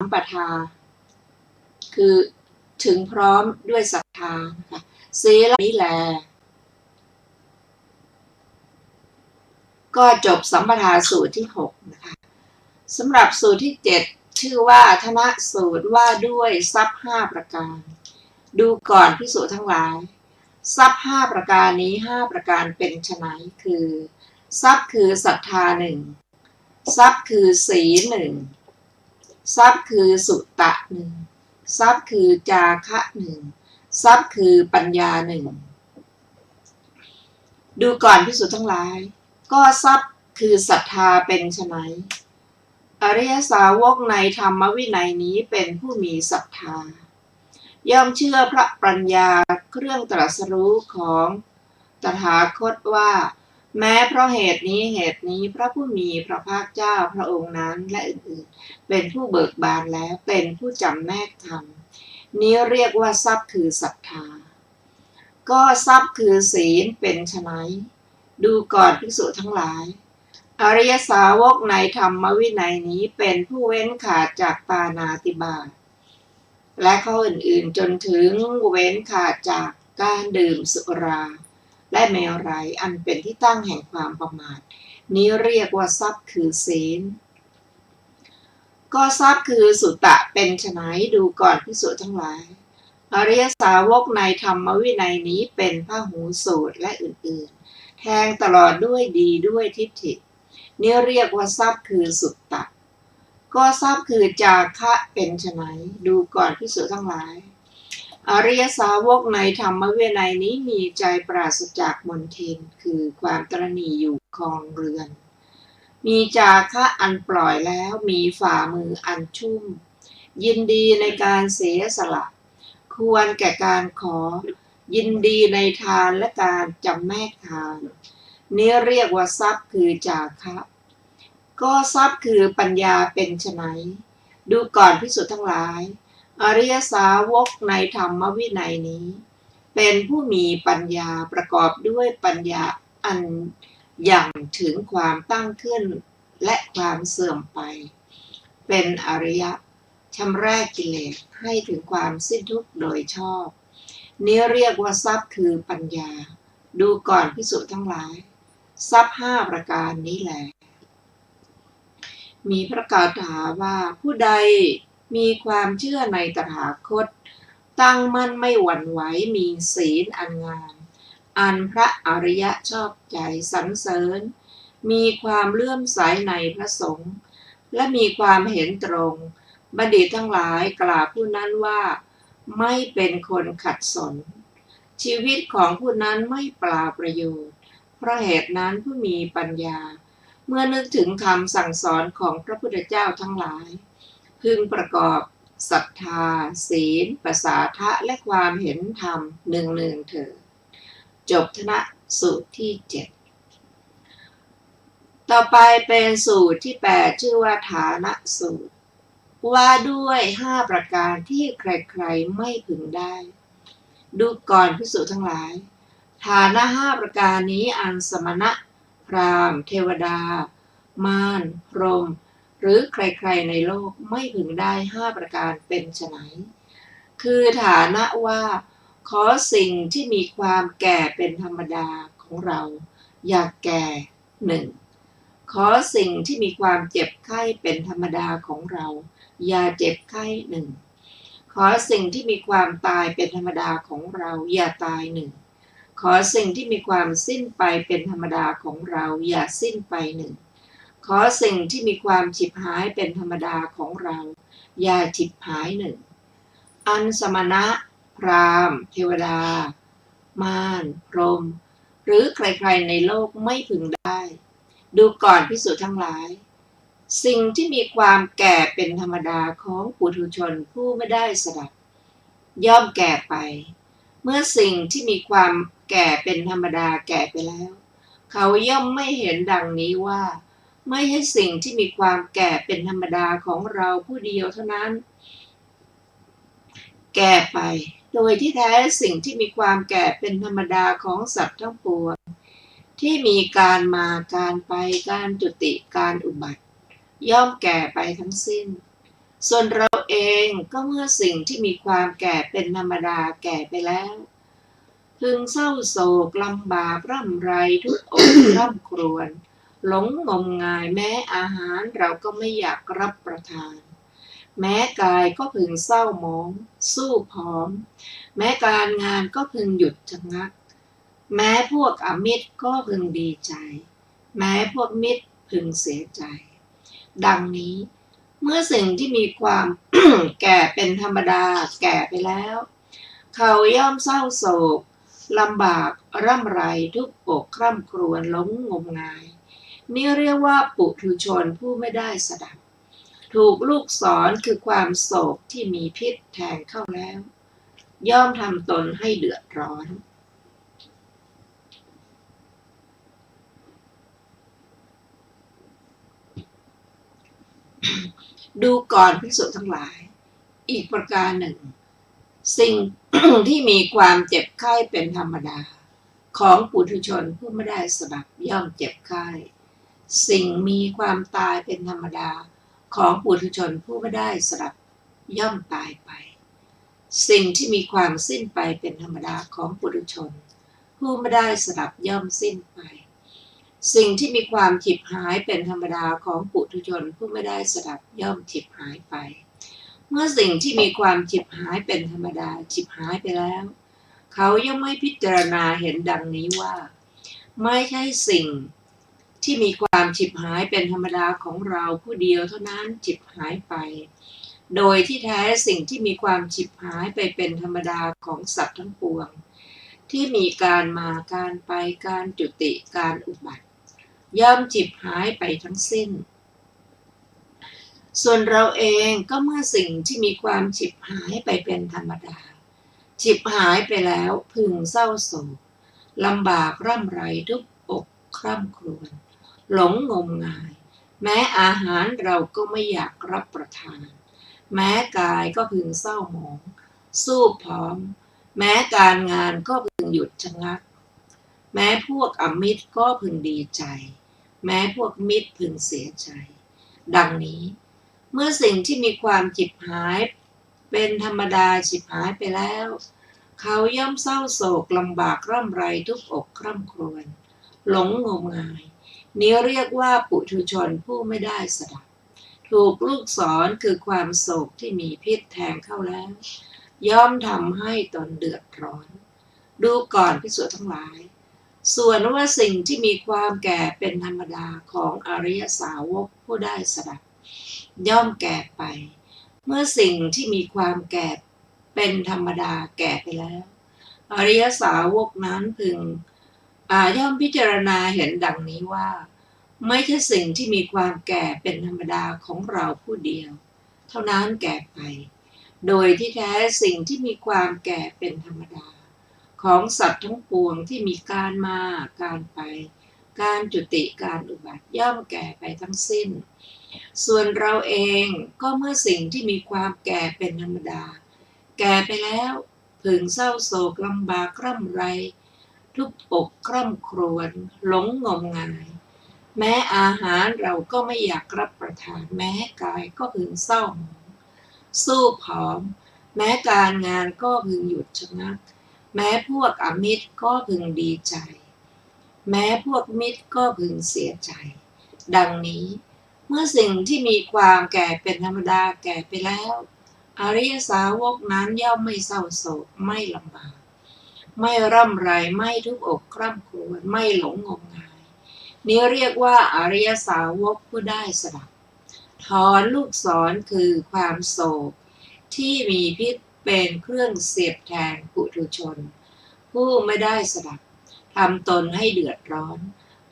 ปทาคือถึงพร้อมด้วยศรัทธานะคะศีลนี้แลก็จบสัมปทาสูตรที่6นะคะสำหรับสูตรที่7ชื่อว่าธนสูตรว่าด้วยทรัพย์5ประการดูก่อนภิกษุทั้งหลายทรัพย์5ประการนี้5ประการเป็นไฉนคือทรัพย์คือศรัทธา1ทรัพย์คือศีล1ทรัพย์คือสุตะ1ทรัพย์คือจาคะ1ทรัพย์คือปัญญา1ดูก่อนภิกษุทั้งหลายก็ทรัพย์คือศรัทธาเป็นไฉนอริยสาวกในธรรมวินัยนี้เป็นผู้มีศรัทธาย่อมเชื่อพระปัญญาเครื่องตรัสรู้ของตถาคตว่าแม้เพราะเหตุนี้พระผู้มีพระภาคเจ้าพระองค์นั้นและอื่นๆเป็นผู้เบิกบานแล้วเป็นผู้จำแนกธรรมนี้เรียกว่าทรัพย์คือศรัทธาก็ทรัพย์คือศีลเป็นไฉนดูก่อนภิกษุทั้งหลายอริยสาวกในธรรมวินัยนี้เป็นผู้เว้นขาดจากปาณาติบาตและข้ออื่นๆจนถึงเว้นขาดจากการดื่มสุราและเมรัยอันเป็นที่ตั้งแห่งความประมาทนี้เรียกว่าทรัพย์คือศีลก็ทรัพย์คือสุตะเป็นไฉนดูก่อนภิกษุทั้งหลายอริยสาวกในธรรมวินัยนี้เป็นพหูสูตรและอื่นๆแทงตลอดด้วยดีด้วยทิฏฐินี้เรียกว่าทรัพย์คือสุตตะก็ทรัพย์คือจาคะเป็นไฉนดูก่อนภิกษุทั้งหลายอริยสาวกในธรรมวินัยนี้มีใจปราศจากมลทินคือความตระหนี่อยู่ครองเรือนมีจาคะอันปล่อยแล้วมีฝ่ามืออันชุ่มยินดีในการเสียสละควรแก่การขอยินดีในทานและการจำแนกทานนี้เรียกว่าทรัพย์คือจาคะก็ทรัพย์คือปัญญาเป็นไฉนดูก่อนภิกษุทั้งหลายอริยสาวกในธรรมวินัยนี้เป็นผู้มีปัญญาประกอบด้วยปัญญาอันอย่างถึงความตั้งขึ้นและความเสื่อมไปเป็นอริยะชำระกิเลสให้ถึงความสิ้นทุกข์โดยชอบนี้เรียกว่าทรัพย์คือปัญญาดูก่อนภิกษุทั้งหลายทรัพย์5ประการนี้แหละมีพระกาถาว่าผู้ใดมีความเชื่อในตถาคตตั้งมั่นไม่หวั่นไหวมีศีลอันงามอันพระอริยะชอบใจสรรเสริญมีความเลื่อมใสในพระสงฆ์และมีความเห็นตรงบัณฑิตทั้งหลายกล่าวผู้นั้นว่าไม่เป็นคนขัดสนชีวิตของผู้นั้นไม่เปล่าประโยชน์เพราะเหตุนั้นผู้มีปัญญาเมื่อนึกถึงคำสั่งสอนของพระพุทธเจ้าทั้งหลายพึงประกอบศรัทธาศีลประสาทะและความเห็นธรรมเนืองๆเถิดจบธนสูตรที่7ต่อไปเป็นสูตรที่8ชื่อว่าฐานะสูตรว่าด้วย5ประการที่ใครๆไม่พึงได้ดูก่อนภิกษุทั้งหลายฐานะ5ประการนี้อันสมณะพราหมณ์เทวดามารพรหมหรือใครๆในโลกไม่พึงได้5ประการเป็นไฉนคือฐานะว่าขอสิ่งที่มีความแก่เป็นธรรมดาของเราอย่าแก่1ขอสิ่งที่มีความเจ็บไข้เป็นธรรมดาของเราอย่าเจ็บไข้1ขอสิ่งที่มีความตายเป็นธรรมดาของเราอย่าตาย1ขอสิ่งที่มีความสิ้นไปเป็นธรรมดาของเราอย่าสิ้นไป1ขอสิ่งที่มีความฉิบหายเป็นธรรมดาของเราอย่าฉิบหาย1อันสมณะพราหมณ์เทวดามารพรหมหรือใครๆในโลกไม่พึงได้ดูก่อนภิกษุทั้งหลายสิ่งที่มีความแก่เป็นธรรมดาของปุถุชนผู้ไม่ได้สดับย่อมแก่ไปเมื่อสิ่งที่มีความแก่เป็นธรรมดาแก่ไปแล้วเขาย่อมไม่เห็นดังนี้ว่าไม่ใช่สิ่งที่มีความแก่เป็นธรรมดาของเราผู้เดียวเท่านั้นแก่ไปโดยที่แท้สิ่งที่มีความแก่เป็นธรรมดาของสัตว์ทั้งปวงที่มีการมาการไปการจุติการอุบัติย่อมแก่ไปทั้งสิ้นส่วนเรา เองก็เมื่อสิ่งที่มีความแก่เป็นธรรมดาแก่ไปแล้วพึงเศร้าโศกลำบากร่ำไรทุกอกร่ำครวญหลงงมงายแม้อาหารเราก็ไม่อยากรับประทานแม้กายก็พึงเศร้าหมองสู้ผอมแม้การงานก็พึงหยุดชะงักแม้พวกอมิตรก็พึงดีใจแม้พวกมิตรพึงเสียใจดังนี้เมื่อสิ่งที่มีความ แก่เป็นธรรมดาแก่ไปแล้วเขาย่อมเศร้าโศกลำบากร่ำไรทุกอกคร่ำครวญหลงงมงายนี่เรียกว่าปุถุชนผู้ไม่ได้สดับถูกลูกศรคือความโศกที่มีพิษแทงเข้าแล้วย่อมทำตนให้เดือดร้อนดูก่อนภิกษุทั้งหลายอีกประการหนึ่งสิ่ง ที่มีความเจ็บไข้เป็นธรรมดาของปุถุชนผู้ไม่ได้สดับย่อมเจ็บไข้สิ่งมีความตายเป็นธรรมดาของปุถุชนผู้ไม่ได้สดับย่อมตายไปสิ่งที่มีความสิ้นไปเป็นธรรมดาของปุถุชนผู้ไม่ได้สดับย่อมสิ้นไปสิ่งที่มีความฉิบหายเป็นธรรมดาของปุถุชนผู้ไม่ได้สดับย่อมฉิบหายไปเมื่อสิ่งที่มีความฉิบหายเป็นธรรมดาฉิบหายไปแล้วเขาย่อมไม่พิจารณาเห็นดังนี้ว่าไม่ใช่สิ่งที่มีความฉิบหายเป็นธรรมดาของเราผู้เดียวเท่านั้นฉิบหายไปโดยที่แท้สิ่งที่มีความฉิบหายไปเป็นธรรมดาของสัตว์ทั้งปวงที่มีการมาการไปการจุติการอุบัติย่อมฉิบหายไปทั้งสิ้นส่วนเราเองก็เมื่อสิ่งที่มีความฉิบหายไปเป็นธรรมดาฉิบหายไปแล้วพึงเศร้าโศกลำบากร่ำไรทุกอกคร่ำครวญหลงงมงายแม้อาหารเราก็ไม่อยากรับประทานแม้กายก็พึงเศร้าหมองสู้ผอมแม้การงานก็พึงหยุดชะงักแม้พวกอมิตรก็พึงดีใจแม้พวกมิตรพึงเสียใจดังนี้เมื่อสิ่งที่มีความฉิบหายเป็นธรรมดาฉิบหายไปแล้วเขาย่อมเศร้าโศกลำบากร่ำไรทุกอกคร่ำครวญหลงงมงายนี้เรียกว่าปุถุชนผู้ไม่ได้สดับถูกลูกศรคือความโศกที่มีพิษแทงเข้าแล้วย่อมทำให้ตนเดือดร้อนดูก่อนภิกษุทั้งหลายส่วนว่าสิ่งที่มีความแก่เป็นธรรมดาของอริยสาวกผู้ได้สดับย่อมแก่ไปเมื่อสิ่งที่มีความแก่เป็นธรรมดาแก่ไปแล้วอริยสาวกนั้นพึงย่อมพิจารณาเห็นดังนี้ว่าไม่ใช่สิ่งที่มีความแก่เป็นธรรมดาของเราผู้เดียวเท่านั้นแก่ไปโดยที่แท้สิ่งที่มีความแก่เป็นธรรมดาของสัตว์ทั้งปวงที่มีการมาการไปการจุติการอุบัติย่อมแก่ไปทั้งสิ้นส่วนเราเองก็เมื่อสิ่งที่มีความแก่เป็นธรรมดาแก่ไปแล้วพึงเศร้าโศกลำบากร่ำไรทุกอกคร่ำครวญหลงงมงายแม้อาหารเราก็ไม่อยากรับประทานแม้กายก็พึงเศร้าหมองสู้ผอมแม้การงานก็พึงหยุดชะงักแม้พวกอมิตรก็พึงดีใจแม้พวกมิตรก็พึงเสียใจดังนี้เมื่อสิ่งที่มีความแก่เป็นธรรมดาแก่ไปแล้วอริยสาวกนั้นย่อมไม่เศร้าโศกไม่ลำบากไม่ร่ำไรไม่ทุกอกคร่ำครวญไม่หลงงมงายนี้เรียกว่าอริยสาวกผู้ได้สดับถอนลูกศรคือความโศกที่มีพิษเป็นเครื่องเสียบแทงปุถุชนผู้ไม่ได้สดับทำตนให้เดือดร้อน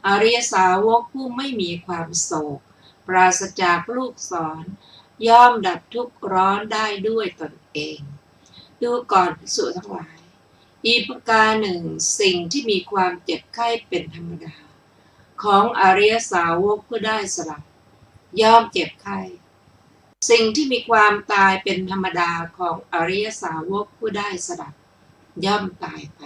อริยสาวกผู้ไม่มีความโศกปราศจากลูกศรย่อมดับทุกข์ร้อนได้ด้วยตนเองดูก่อนภิกษุทั้งหลายอีกประการหนึ่งสิ่งที่มีความเจ็บไข้เป็นธรรมดาของอริยสาวกผู้ได้สดับย่อมเจ็บไข้สิ่งที่มีความตายเป็นธรรมดาของอริยสาวกผู้ได้สดับย่อมตายไป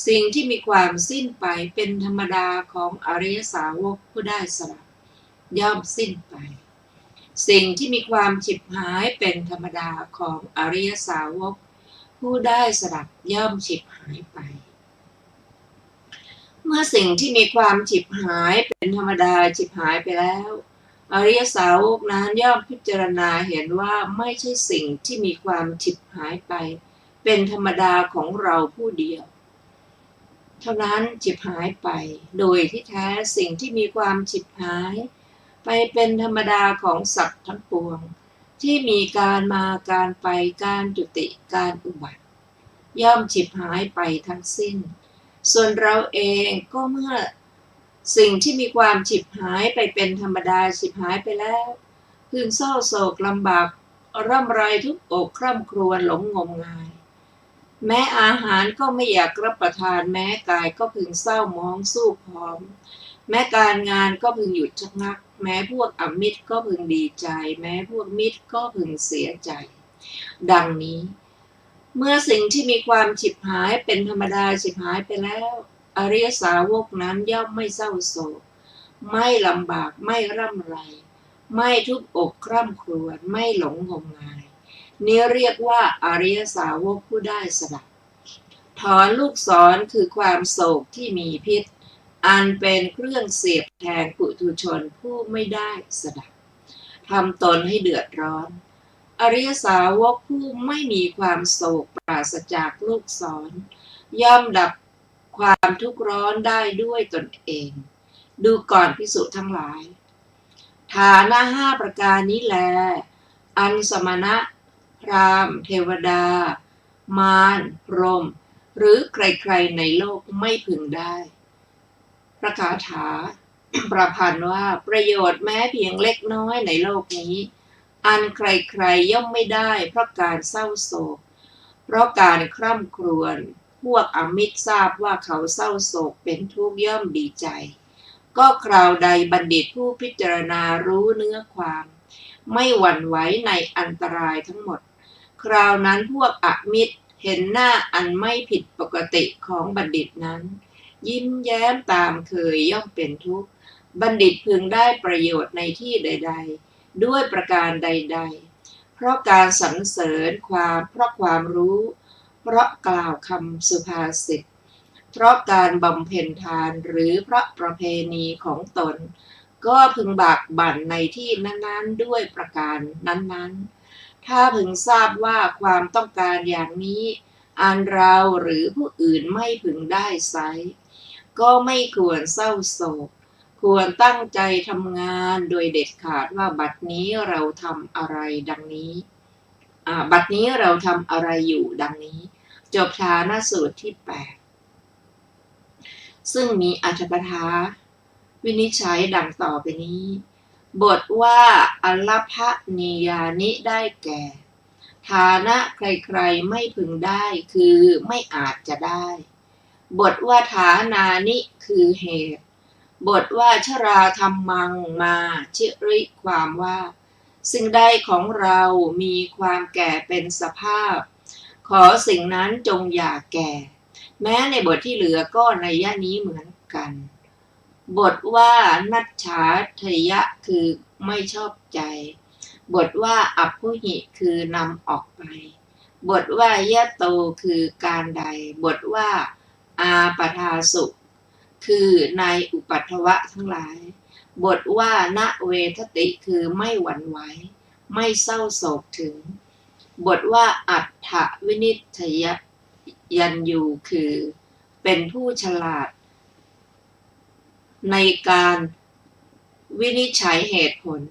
สิ่งที่มีความสิ้นไปเป็นธรรมดาของอริยสาวกผู้ได้สดับย่อมสิ้นไป สิ่งที่มีความฉิบหายเป็นธรรมดาของอริยสาวกผู้ได้สดับย่อมฉิบหายไปเมื่อสิ่งที่มีความฉิบหายเป็นธรรมดาฉิบหายไปแล้วอริยสาวกนั้นย่อมพิจารณาเห็นว่าไม่ใช่สิ่งที่มีความฉิบหายไปเป็นธรรมดาของเราผู้เดียวเท่านั้นฉิบหายไปโดยที่แท้สิ่งที่มีความฉิบหายไปเป็นธรรมดาของสัตว์ทั้งปวงที่มีการมาการไปการจุติการอุบัติย่อมฉิบหายไปทั้งสิ้นส่วนเราเองก็เมื่อสิ่งที่มีความฉิบหายไปเป็นธรรมดาฉิบหายไปแล้วพึงเศร้าโศกลำบากร่ำไรทุกอกคร่ำครวญหลงงมงายแม้อาหารก็ไม่อยากรับประทานแม้กายก็พึงเศร้ามองสู้พร้อมแม้การงานก็พึงหยุดชะงักแม้พวกอมิตรก็พึงดีใจแม้พวกมิตรก็พึงเสียใจดังนี้เมื่อสิ่งที่มีความฉิบหายเป็นธรรมดาฉิบหายไปแล้วอริยสาวกนั้นย่อมไม่เศร้าโศกไม่ลำบากไม่ร่ำไรไม่ทุบอกคร่ำครวญไม่หลงงมงายนี้เรียกว่าอริยสาวกผู้ได้สดับถอนลูกศรคือความโศกที่มีพิษอันเป็นเครื่องเสียบแทงปุถุชนผู้ไม่ได้สดับทำตนให้เดือดร้อนอริยสาวกผู้ไม่มีความโศกปราศจากลูกศรย่อมดับความทุกข์ร้อนได้ด้วยตนเองดูก่อนภิกษุทั้งหลายฐานะ5ประการนี้แลอันสมณะพราหมณ์เทวดามารพรหมหรือใครๆในโลกไม่พึงได้พระคาถา ประพันธ์ว่าประโยชน์แม้เพียงเล็กน้อยในโลกนี้อันใครๆย่อมไม่ได้เพราะการเศร้าโศกเพราะการคร่ำครวญพวกอมิตรทราบว่าเขาเศร้าโศกเป็นทุกข์ย่อมดีใจก็คราวใดบัณฑิตผู้พิจารณารู้เนื้อความไม่หวั่นไหวในอันตรายทั้งหมดคราวนั้นพวกอมิตรเห็นหน้าอันไม่ผิดปกติของบัณฑิตนั้นยิ้มแย้มตามเคยย่อมเป็นทุกข์บัณฑิตพึงได้ประโยชน์ในที่ใดๆด้วยประการใดๆเพราะการสรรเสริญเพราะความรู้เพราะกล่าวคำสุภาษิตเพราะการบำเพ็ญทานหรือเพราะประเพณีของตนก็พึงบากบั่นในที่นั้นๆด้วยประการนั้นๆถ้าพึงทราบว่าความต้องการอย่างนี้อันเราหรือผู้อื่นไม่พึงได้ไซร้ก็ไม่ควรเศร้าโศกควรตั้งใจทำงานโดยเด็ดขาดว่าบัดนี้เราทำอะไรดังนี้บัดนี้เราทำอะไรอยู่ดังนี้จบฐานะสูตรที่8ซึ่งมีอรรถกถาวินิจฉัยดังต่อไปนี้บทว่าอลัพพนิยานิได้แก่ฐานะใครๆไม่พึงได้คือไม่อาจจะได้บทว่าฐานานิคือเหตุบทว่าชราธรรมังมาชิริความว่าสิ่งใดของเรามีความแก่เป็นสภาพขอสิ่งนั้นจงอย่าแก่แม้ในบทที่เหลือก็นัยยะนี้เหมือนกันบทว่านัจฉาทยะคือไม่ชอบใจบทว่าอัปพุหิคือนำออกไปบทว่ายะโตคือการใดบทว่าอาปทาสุคือในอุปัฏฐวะทั้งหลายบทว่าณเวทติคือไม่หวั่นไหวไม่เศร้าโศกถึงบทว่าอัฏฐวินิจฉยัญญูคือเป็นผู้ฉลาดในการวินิจฉัยเหตุผล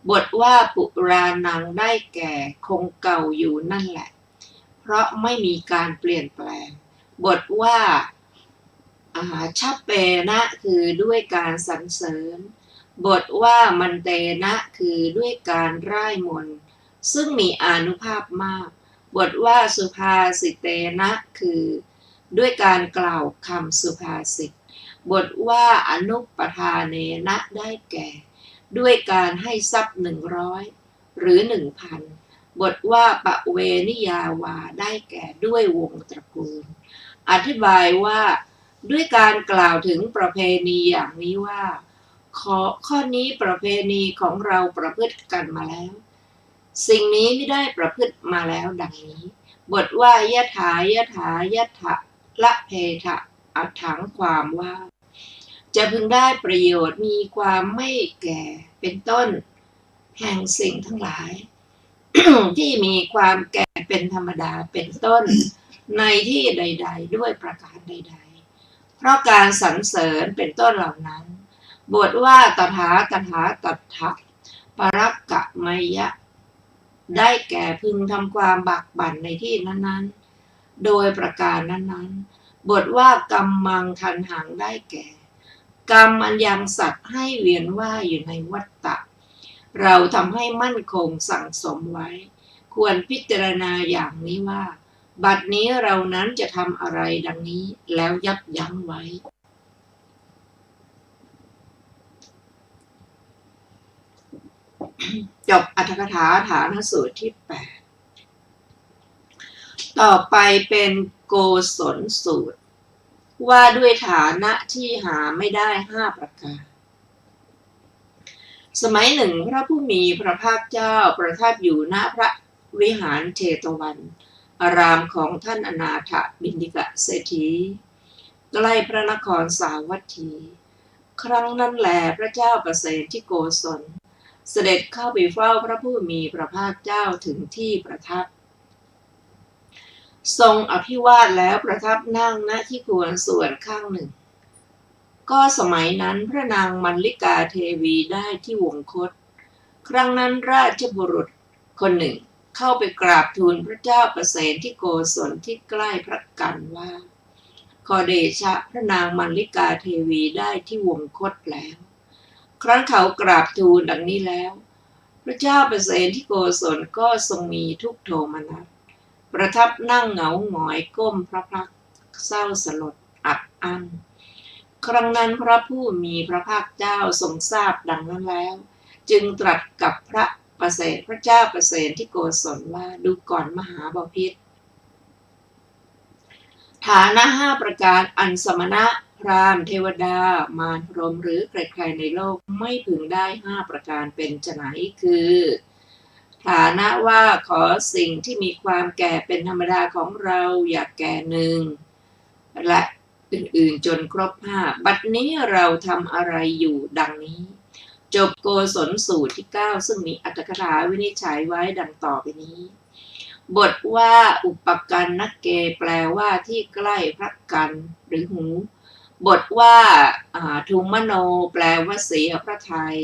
บทว่าปุรานังได้แก่คงเก่าอยู่นั่นแหละเพราะไม่มีการเปลี่ยนแปลงบทว่าชัพเปนะคือด้วยการสรรเสริญบทว่ามันเตนะคือด้วยการร่ายมนต์ซึ่งมีอานุภาพมากบทว่าสุภาษิเตนะคือด้วยการกล่าวคำสุภาษิตบทว่าอนุปทาเนนะได้แก่ด้วยการให้ทรัพย์100หรือ 1,000 บทว่าปะเวนิยาวาได้แก่ด้วยวงตระกูลอธิบายว่าด้วยการกล่าวถึงประเพณีอย่างนี้ว่า ข้อนี้ประเพณีของเราประพฤติกันมาแล้วสิ่งนี้ไม่ได้ประพฤติมาแล้วดังนี้บทว่ายะถายะถายะถะละเพทะอัฏฐังความว่าจะพึงได้ประโยชน์มีความไม่แก่เป็นต้นแห่งสิ่งทั้งหลาย ที่มีความแก่เป็นธรรมดาเป็นต้นในที่ใดๆด้วยประการใดๆเพราะการสรรเสริญเป็นต้นเหล่านั้นบทว่าตถาตถาตัทธะปรักกะมยะได้แก่พึงทำความบักบั่นในที่นั้นๆโดยประการนั้นๆบทว่ากรรมังทันหังได้แก่กรรมอันยังสัตว์ให้เวียนว่ายอยู่ในวัฏฏะเราทำให้มั่นคงสั่งสมไว้ควรพิจารณาอย่างนี้ว่าบัดนี้เรานั้นจะทำอะไรดังนี้แล้วยับยั้งไว้จบอรรถกถาฐานสูตรที่8ต่อไปเป็นโกศลสูตรว่าด้วยฐานะที่หาไม่ได้5ประการสมัยหนึ่งพระผู้มีพระภาคเจ้าประทับอยู่ณพระวิหารเชตวันอารามของท่านอนาถบิณฑิกเศรษฐีใกล้พระนครสาวัตถีครั้งนั้นแลพระเจ้าประเสริฐที่โกศลเสด็จเข้าไปเฝ้าพระผู้มีพระภาคเจ้าถึงที่ประทับทรงอภิวาทแล้วประทับนั่งณที่ควรส่วนข้างหนึ่งก็สมัยนั้นพระนางมัลลิกาเทวีได้ที่วงคตครั้งนั้นราชบุรุษคนหนึ่งเข้าไปกราบทูลพระเจ้าประเสฐที่โกศลที่ใกล้พระกันว่าขอเดชะพระนางมัลลิกาเทวีได้ที่วงคตแล้วครั้นเขากราบทูลดังนี้แล้วพระเจ้าประเสฐที่โกศลก็ทรงมีทุกโทมนัสประทับนั่งเหงาหงอยก้มพระพักเศร้าสลดอัดอั้นครั้งนั้นพระผู้มีพระภาคเจ้าทรงทราบดังนั้นแล้วจึงตรัสกับพระเจ้าประเสฐที่โกศลว่าดูก่อนมหาบพิตรฐานะ5ประการอันสมณะพราหมณ์เทวดามารพรหมหรือใครๆในโลกไม่พึงได้5ประการเป็นไฉนคือฐานะว่าขอสิ่งที่มีความแก่เป็นธรรมดาของเราอย่าแก่หนึ่งและอื่นๆจนครบ5บัดนี้เราทำอะไรอยู่ดังนี้จบโกศลสูตรที่9ซึ่งมีอรรถกถาวินิจฉัยไว้ดังต่อไปนี้บทว่าอุปกันนเกแปลว่าที่ใกล้พระกันหรือหูบทว่าทุมโนแปลว่าเสียพระทัย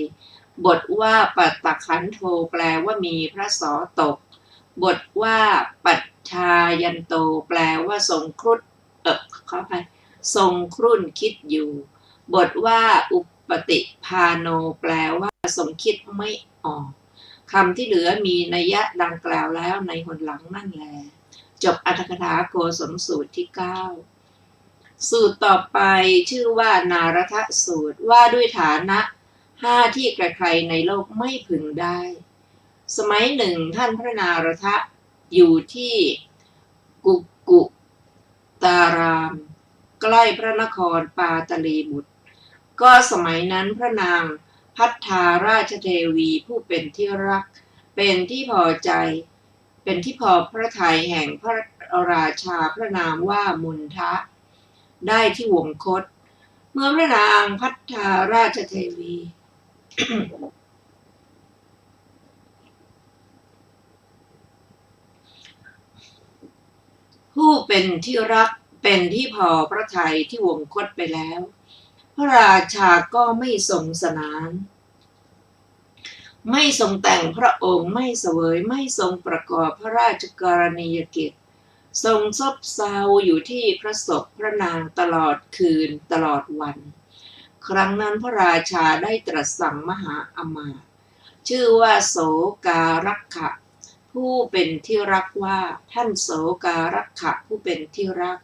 บทว่าปัตตขันโทแปลว่ามีพระสอตกบทว่าปัจชายันโตแปลว่าทรงครุฑขออภัยทรงครุ่นคิดอยู่บทว่าอุปติภาโนแปลว่าทรงคิดไม่ออกคำที่เหลือมีนัยยะดังกล่าวแล้วในหนหลังนั่นแลจบอรรถกถาโกศลสูตรที่9สูตรต่อไปชื่อว่านารทสูตรว่าด้วยฐานะ5ที่ใครๆในโลกไม่พึงได้สมัยหนึ่งท่านพระนารทะอยู่ที่กุตารามใกล้พระนครปาตลีบุตรก็สมัยนั้นพระนางพัทธาราชเทวีผู้เป็นที่รักเป็นที่พอใจเป็นที่พอพระทัยแห่งพระราชาพระนามว่ามุนทะได้ที่วงคตเมื่อพระนางพัทธาราชเทวี ผู้เป็นที่รักเป็นที่พอพระทัยที่วงคตไปแล้วพระราชาก็ไม่ทรงสนานไม่ทรงแต่งพระองค์ไม่เสวยไม่ทรงประกอบพระราชกรณียกิจทรงซบเซาอยู่ที่พระศพพระนางตลอดคืนตลอดวันครั้งนั้นพระราชาได้ตรัสสั่งมหาอมาตย์ชื่อว่าโสการักขะผู้เป็นที่รักว่าท่านโสการักขะผู้เป็นที่รัก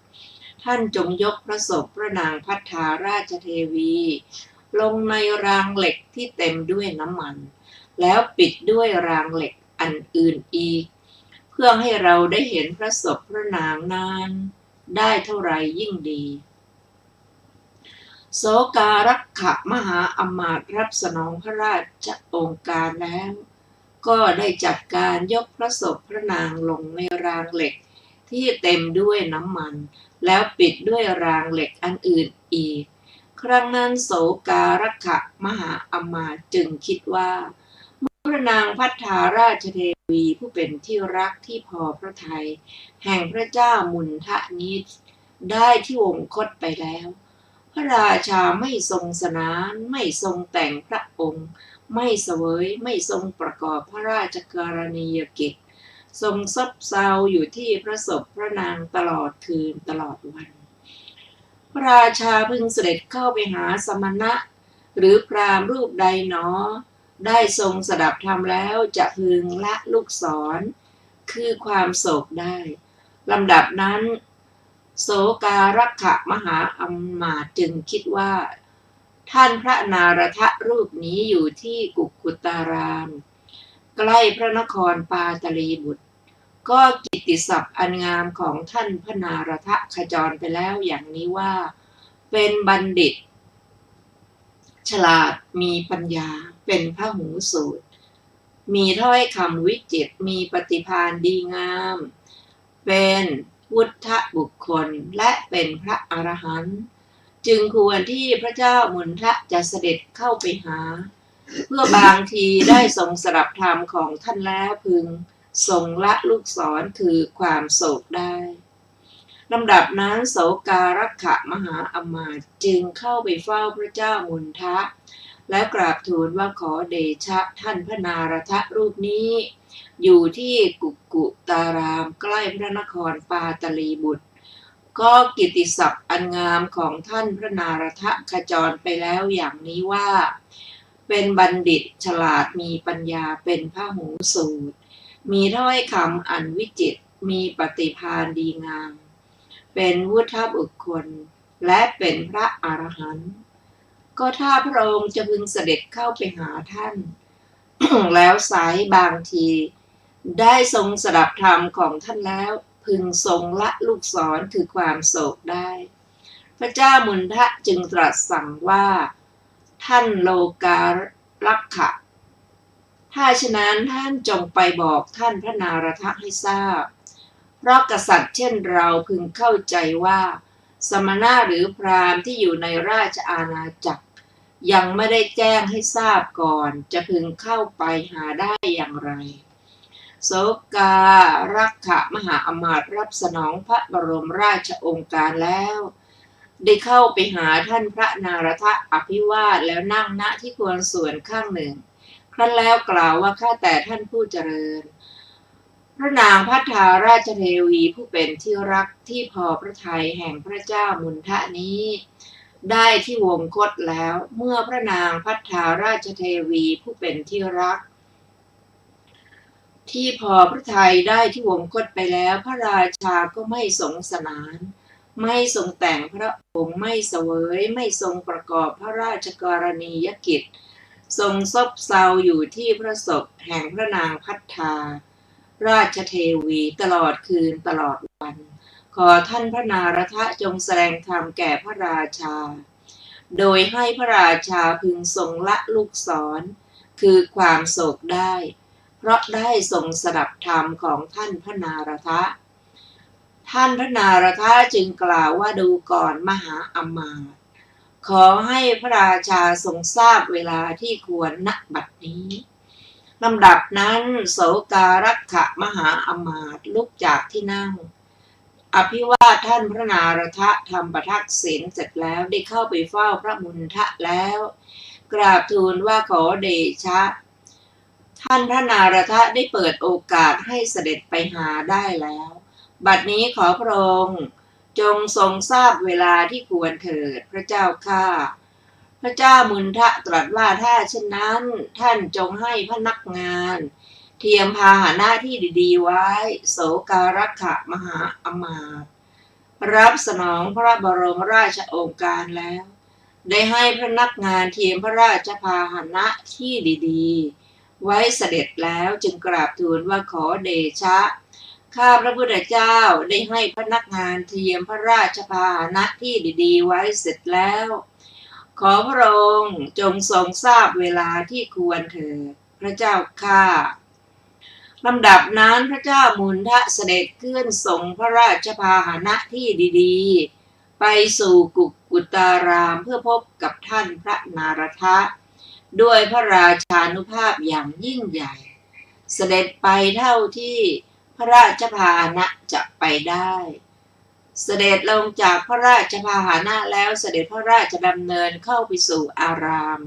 ท่านจงยกพระศพพระนางพัทธาราชเทวีลงในรางเหล็กที่เต็มด้วยน้ำมันแล้วปิดด้วยรางเหล็กอันอื่นอีกเพื่อให้เราได้เห็นพระศพพระนางนานได้เท่าไรยิ่งดี โสการักขมหาอมาตย์รับสนองพระราชโองการแล้วก็ได้จัดการยกพระศพพระนางลงในรางเหล็กที่เต็มด้วยน้ำมันแล้วปิดด้วยรางเหล็กอันอื่นอีกครั้งนั้นโสการักขมหาอมาตย์จึงคิดว่าพระนางพัฒาราชเทวีผู้เป็นที่รักที่พอพระทัยแห่งพระเจ้ามุนทะนี้ได้ที่วงคตไปแล้วพระราชาไม่ทรงสนานไม่ทรงแต่งพระองค์ไม่เสวยไม่ทรงประกอบพระราชกรณียกิจทรงซบเซาอยู่ที่พระศพพระนางตลอดคืนตลอดวันพระราชาพึงเสด็จเข้าไปหาสมณะหรือพราหมณ์รูปใดหนอได้ทรงสดับธรรมแล้วจะพึงละลูกศรคือความโศกได้ลำดับนั้นโสการักขมหาอมาตย์จึงคิดว่าท่านพระนารถรูปนี้อยู่ที่กุกุตารามใกล้พระนครปาตลีบุตรก็กิตติศัพท์อันงามของท่านพระนารถขจรไปแล้วอย่างนี้ว่าเป็นบัณฑิตฉลาดมีปัญญาเป็นพหูสูตรมีถ้อยคำวิจิตรมีปฏิภาณดีงามเป็นพุทธบุคคลและเป็นพระอรหันต์จึงควรที่พระเจ้ามุนทะจะเสด็จเข้าไปหาเพื่อบางทีได้ทรงสดับธรรมของท่านแล้วพึงทรงละลูกศรคือความโศกได้ลำดับนั้นโสการักขมหาอมาตย์จึงเข้าไปเฝ้าพระเจ้ามุนทะและกราบทูลว่าขอเดชะท่านพระนารถรูปนี้อยู่ที่กุกุตารามใกล้พระนครปาตลีบุตรก็กิตติศัพท์อันงามของท่านพระนารถขจรไปแล้วอย่างนี้ว่าเป็นบัณฑิตฉลาดมีปัญญาเป็นพหูสูตรมีถ้อยคำอันวิจิตรมีปฏิภาณดีงามเป็นวุฒบุคคลและเป็นพระอรหันต์ก็ถ้าพระองค์จะพึงเสด็จเข้าไปหาท่าน แล้วสายบางทีได้ทรงสดับธรรมของท่านแล้วพึงทรงละลูกศรคือความโศกได้พระเจ้ามุนทะจึงตรัสสั่งว่าท่านโลการักขะถ้าฉะนั้นท่านจงไปบอกท่านพระนารถให้ทราบเพราะกษัตริย์เช่นเราพึงเข้าใจว่าสมณะหรือพราหมณ์ที่อยู่ในราชอาณาจักรยังไม่ได้แจ้งให้ทราบก่อนจะพึงเข้าไปหาได้อย่างไรโสการักขมหาอมาตย์รับสนองพระบรมราชโองการแล้วได้เข้าไปหาท่านพระนารถอภิวาทแล้วนั่งณที่ควรส่วนข้างหนึ่งครั้นแล้วกล่าวว่าข้าแต่ท่านผู้เจริญพระนางพัฒาราชเทวีผู้เป็นที่รักที่พอพระทัยแห่งพระเจ้ามุนทะนี้ได้ที่วงคตแล้วเมื่อพระนางพัฒาราชเทวีผู้เป็นที่รักที่พอพระทัยได้ที่วงคตไปแล้วพระราชาก็ไม่ทรงสนานไม่ทรงแต่งพระองค์ไม่เสวยไม่ทรงประกอบพระราชกรณียกิจทรงซบเซาอยู่ที่พระศพแห่งพระนางพัฒาราชเทวีตลอดคืนตลอดวันขอท่านพระนารถจงแสดงธรรมแก่พระราชาโดยให้พระราชาพึงทรงละลูกศรคือความโศกได้เพราะได้ทรงสดับธรรมของท่านพระนารถท่านพระนารถจึงกล่าวว่าดูก่อนมหาอมาตย์ขอให้พระราชาทรงทราบเวลาที่ควรณบัดนี้ลำดับนั้นโสการักขมหาอมาตย์ลุกจากที่นั่งอภิวาทท่านพระนารถทำประทักษิณเสร็จแล้วได้เข้าไปเฝ้าพระมุนทะแล้วกราบทูลว่าขอเดชะท่านพระนารถได้เปิดโอกาสให้เสด็จไปหาได้แล้วบัดนี้ขอพระองค์จงทรงทราบเวลาที่ควรเถิดพระเจ้าข้าพระเจ้ามุนทะตรัสว่าถ้าเช่นนั้นท่านจงให้พนักงานเทียมพาหนะที่ดีๆไว้โสการักขมหาอมาตย์รับสนองพระบรมราชโองการแล้วได้ให้พนักงานเทียมพระราชพาหนะที่ดีๆไว้เสด็จแล้วจึงกราบทูลว่าขอเดชะข้าพระพุทธเจ้าได้ให้พนักงานเทียมพระราชพาหนะที่ดีๆไว้เสร็จแล้ว ขอพระองค์จงทรงทราบเวลาที่ควรเถิดพระเจ้าข้าลำดับนั้นพระเจ้ามุนทะเสด็จขึ้นทรงพระราชพาหนะที่ดีๆไปสู่กุตารามเพื่อพบกับท่านพระนารถะด้วยพระราชานุภาพอย่างยิ่งใหญ่เสด็จไปเท่าที่พระราชพาหนะจะไปได้เสด็จลงจากพระราชพาหนะแล้วเสด็จพระราชดำเนินเข้าไปสู่อาราม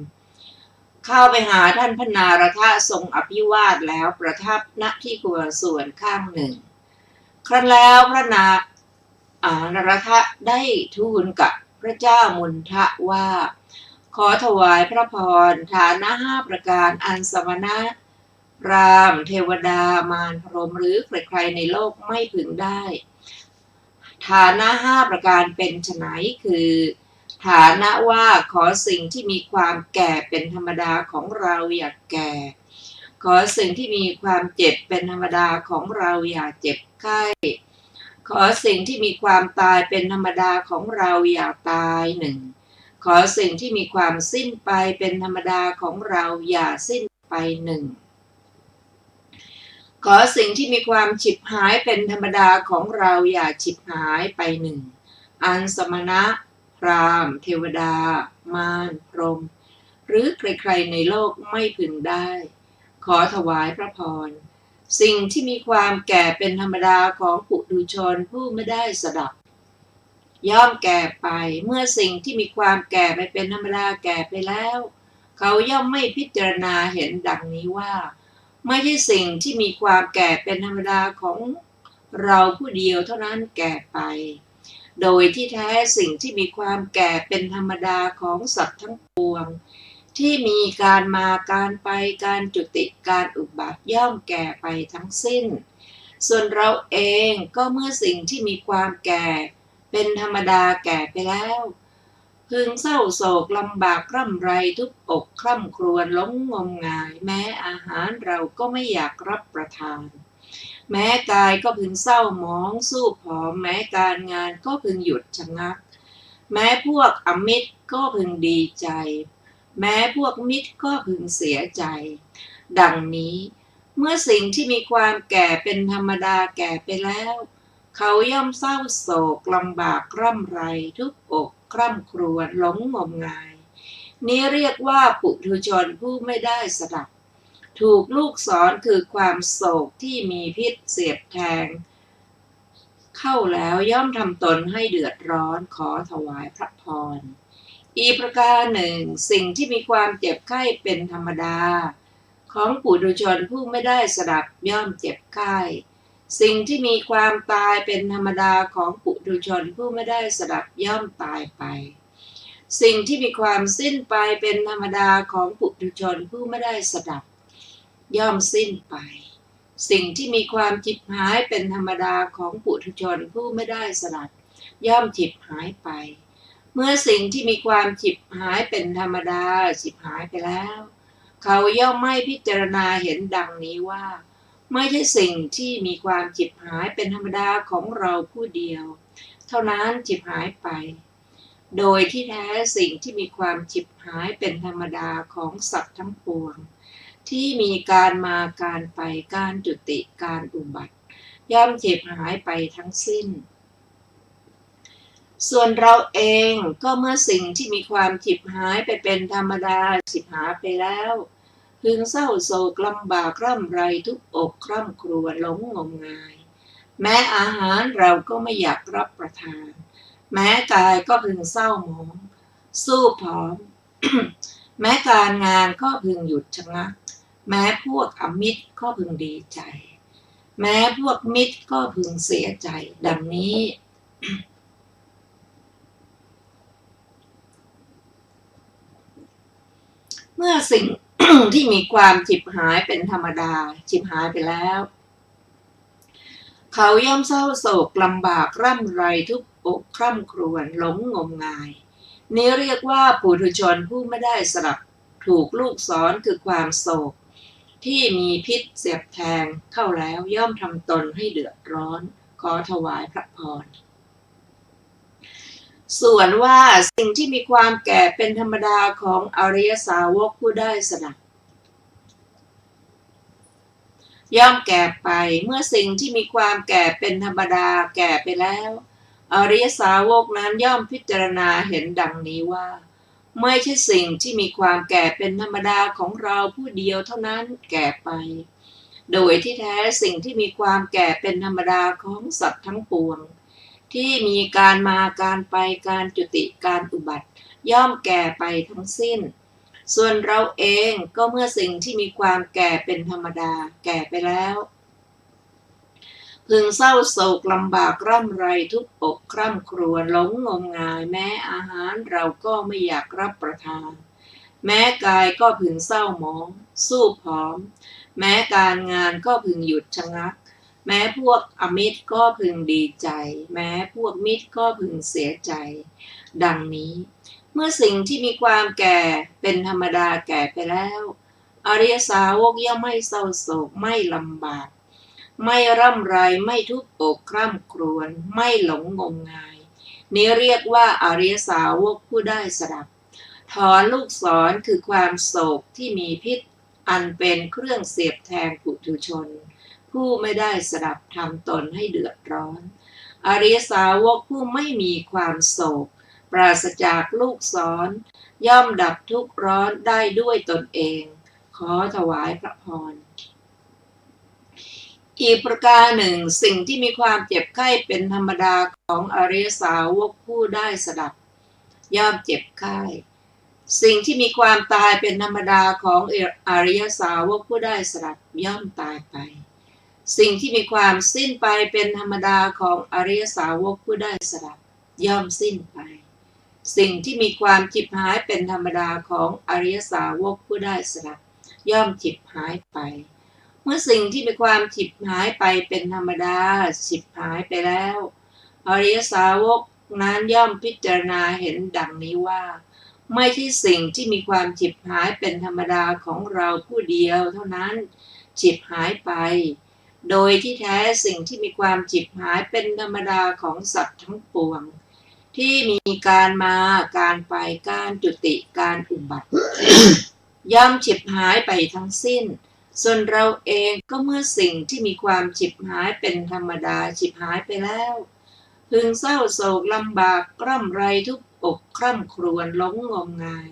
เข้าไปหาท่านพระนารถะทรงอภิวาทแล้วประทับณที่ครัวส่วนข้างหนึ่งครั้นแล้วพระนารถะได้ทูลกับพระเจ้ามุนทะว่าขอถวายพระพรฐานะ5ประการอันสมณะพราหมณ์เทวดามารพรหมหรือใครๆในโลกไม่พึงได้ฐานะ5ประการเป็นไฉนคือฐานะว่าขอสิ่งที่มีความแก่เป็นธรรมดาของเราอย่าแก่ขอสิ่งที่มีความเจ็บเป็นธรรมดาของเราอย่าเจ็บไข้ขอสิ่งที่มีความตายเป็นธรรมดาของเราอย่าตายหนึ่งขอสิ่งที่มีความสิ้นไปเป็นธรรมดาของเราอย่าสิ้นไปหนึ่งขอสิ่งที่มีความฉิบหายเป็นธรรมดาของเราอย่าฉิบหายไปหนึ่งอันสมณะพราหมณ์เทวดามารพรหมหรือใครๆในโลกไม่พึงได้ขอถวายพระพรสิ่งที่มีความแก่เป็นธรรมดาของปุถุชนผู้ไม่ได้สดับย่อมแก่ไปเมื่อสิ่งที่มีความแก่ไม่เป็นธรรมดาแก่ไปแล้วเขาย่อมไม่พิจารณาเห็นดังนี้ว่าไม่ใช่สิ่งที่มีความแก่เป็นธรรมดาของเราผู้เดียวเท่านั้นแก่ไปโดยที่แท้สิ่งที่มีความแก่เป็นธรรมดาของสัตว์ทั้งปวงที่มีการมาการไปการจุติการอุบัติย่อมแก่ไปทั้งสิ้นส่วนเราเองก็เมื่อสิ่งที่มีความแก่เป็นธรรมดาแก่ไปแล้วพึงเศร้าโศกลำบากคร่ำไรทุบอกคร่ำครวญหลงงมงายแม้อาหารเราก็ไม่อยากรับประทานแม้กายก็พึงเศร้าหมองสู้ผอมแม้การงานก็พึงหยุดชะงักแม้พวกอมิตรก็พึงดีใจแม้พวกมิตรก็พึงเสียใจดังนี้เมื่อสิ่งที่มีความแก่เป็นธรรมดาแก่ไปแล้วเขาย่อมเศร้าโศกลำบากร่ำไรทุบอกคร่ำครวญหลงงมงายนี้เรียกว่าปุถุชนผู้ไม่ได้สดับถูกลูกศรคือความโศกที่มีพิษเสียบแทงเข้าแล้วย่อมทำตนให้เดือดร้อนขอถวายพระพรอีกประการหนึ่งสิ่งที่มีความเจ็บไข้เป็นธรรมดาของปุถุชนผู้ไม่ได้สดับย่อมเจ็บไข้สิ่งที่มีความตายเป็นธรรมดาของปุถุชนผู้ไม่ได้สดับย่อมตายไปสิ่งที่มีความสิ้นไปเป็นธรรมดาของปุถุชนผู้ไม่ได้สดับย่อมสิ้นไปสิ่งที่มีความฉิบหายเป็นธรรมดาของปุถุชนผู้ไม่ได้สดับย่อมฉิบหายไปเมื่อสิ่งที่มีความฉิบหายเป็นธรรมดาฉิบหายไปแล้วเขาย่อมไม่พิจารณาเห็นดังนี้ว่าไม่ใช่สิ่งที่มีความฉิบหายเป็นธรรมดาของเราผู้เดียวเท่านั้นฉิบหายไปโดยที่แท้สิ่งที่มีความฉิบหายเป็นธรรมดาของสัตว์ทั้งปวงที่มีการมาการไปการจุติการอุบัติย่อมฉิบหายไปทั้งสิ้นส่วนเราเองก็เมื่อสิ่งที่มีความฉิบหายไปเป็นธรรมดาฉิบหายไปแล้วพึงเศร้าโศกลำบากร่ำไรทุบอกคร่ำครวญหลงงมงายแม้อาหารเราก็ไม่อยากรับประทานแม้กายก็พึงเศร้าหมองสู้ผอม แม้การงานก็พึงหยุดชะงักแม้พวกอมิตรก็พึงดีใจแม้พวกมิตรก็พึงเสียใจดังนี้ เมื่อสิ่ง ที่มีความฉิบหายเป็นธรรมดาฉิบหายไปแล้วเขาย่อมเศร้าโศกลำบากร่ำไรทุบอกคร่ำครวญหลงงมงายนี้เรียกว่าปุถุชนผู้ไม่ได้สดับถูกลูกศรคือความโศกที่มีพิษเสียบแทงเข้าแล้วย่อมทำตนให้เดือดร้อนขอถวายพระพร ส่วนว่าสิ่งที่มีความแก่เป็นธรรมดาของอริยสาวกผู้ได้สดับย่อมแก่ไปเมื่อสิ่งที่มีความแก่เป็นธรรมดาแก่ไปแล้วอริยสาวกนั้นย่อมพิจารณาเห็นดังนี้ว่าไม่ใช่สิ่งที่มีความแก่เป็นธรรมดาของเราผู้เดียวเท่านั้นแก่ไปโดยที่แท้สิ่งที่มีความแก่เป็นธรรมดาของสัตว์ทั้งปวงที่มีการมาการไปการจุติการอุบัติย่อมแก่ไปทั้งสิ้นส่วนเราเองก็เมื่อสิ่งที่มีความแก่เป็นธรรมดาแก่ไปแล้วพึงเศร้าโศกลำบากร่ำไรทุกอกคร่ำครวญหลงงมงายแม้อาหารเราก็ไม่อยากรับประทานแม้กายก็พึงเศร้าหมองสู้ผอมแม้การงานก็พึงหยุดชะงักแม้พวกอมิตรก็พึงดีใจแม้พวกมิตรก็พึงเสียใจดังนี้เมื่อสิ่งที่มีความแก่เป็นธรรมดาแก่ไปแล้วอริยสาวกย่อมไม่เศร้าโศกไม่ลำบากไม่ร่ำไรไม่ทุกข์อกคร่ำครวญไม่หลงงมงายนี้เรียกว่าอริยสาวกผู้ได้สดับถอนลูกศรคือความโศกที่มีพิษอันเป็นเครื่องเสียบแทงปุถุชนผู้ไม่ได้สดับทำตนให้เดือดร้อนอริยสาวกผู้ไม่มีความโศกปราศจากลูกศรย่อมดับทุกข์ร้อนได้ด้วยตนเองขอถวายพระพรอีกประการหนึ่งสิ่งที่มีความเจ็บไข้เป็นธรรมดาของอริยสาวกผู้ได้สดับย่อมเจ็บไข้สิ่งที่มีความตายเป็นธรรมดาของอริยสาวกผู้ได้สดับย่อมตายไปสิ่งที่มีความสิ้นไปเป็นธรรมดาของอริยสาวกผู้ได้สดับย่อมสิ้นไปสิ่งที่มีความฉิบหายเป็นธรรมดาของอริยสาวกผู้ได้สดับย่อมฉิบหายไปเมื่อสิ่งที่มีความฉิบหายไปเป็นธรรมดาฉิบหายไปแล้วอริยสาวกนั้นย่อมพิจารณาเห็นดังนี้ว่าไม่ใช่สิ่งที่มีความฉิบหายเป็นธรรมดาของเราผู้เดียวเท่านั้นฉิบหายไปโดยที่แท้สิ่งที่มีความฉิบหายเป็นธรรมดาของสัตว์ทั้งปวงที่มีการมาการไปการจุติการอุบัติ ย่อมฉิบหายไปทั้งสิ้นส่วนเราเองก็เมื่อสิ่งที่มีความฉิบหายเป็นธรรมดาฉิบหายไปแล้วพึงเศร้าโศกลำบากร่ำไรทุกอกคร่ำครวญหลงงมงาย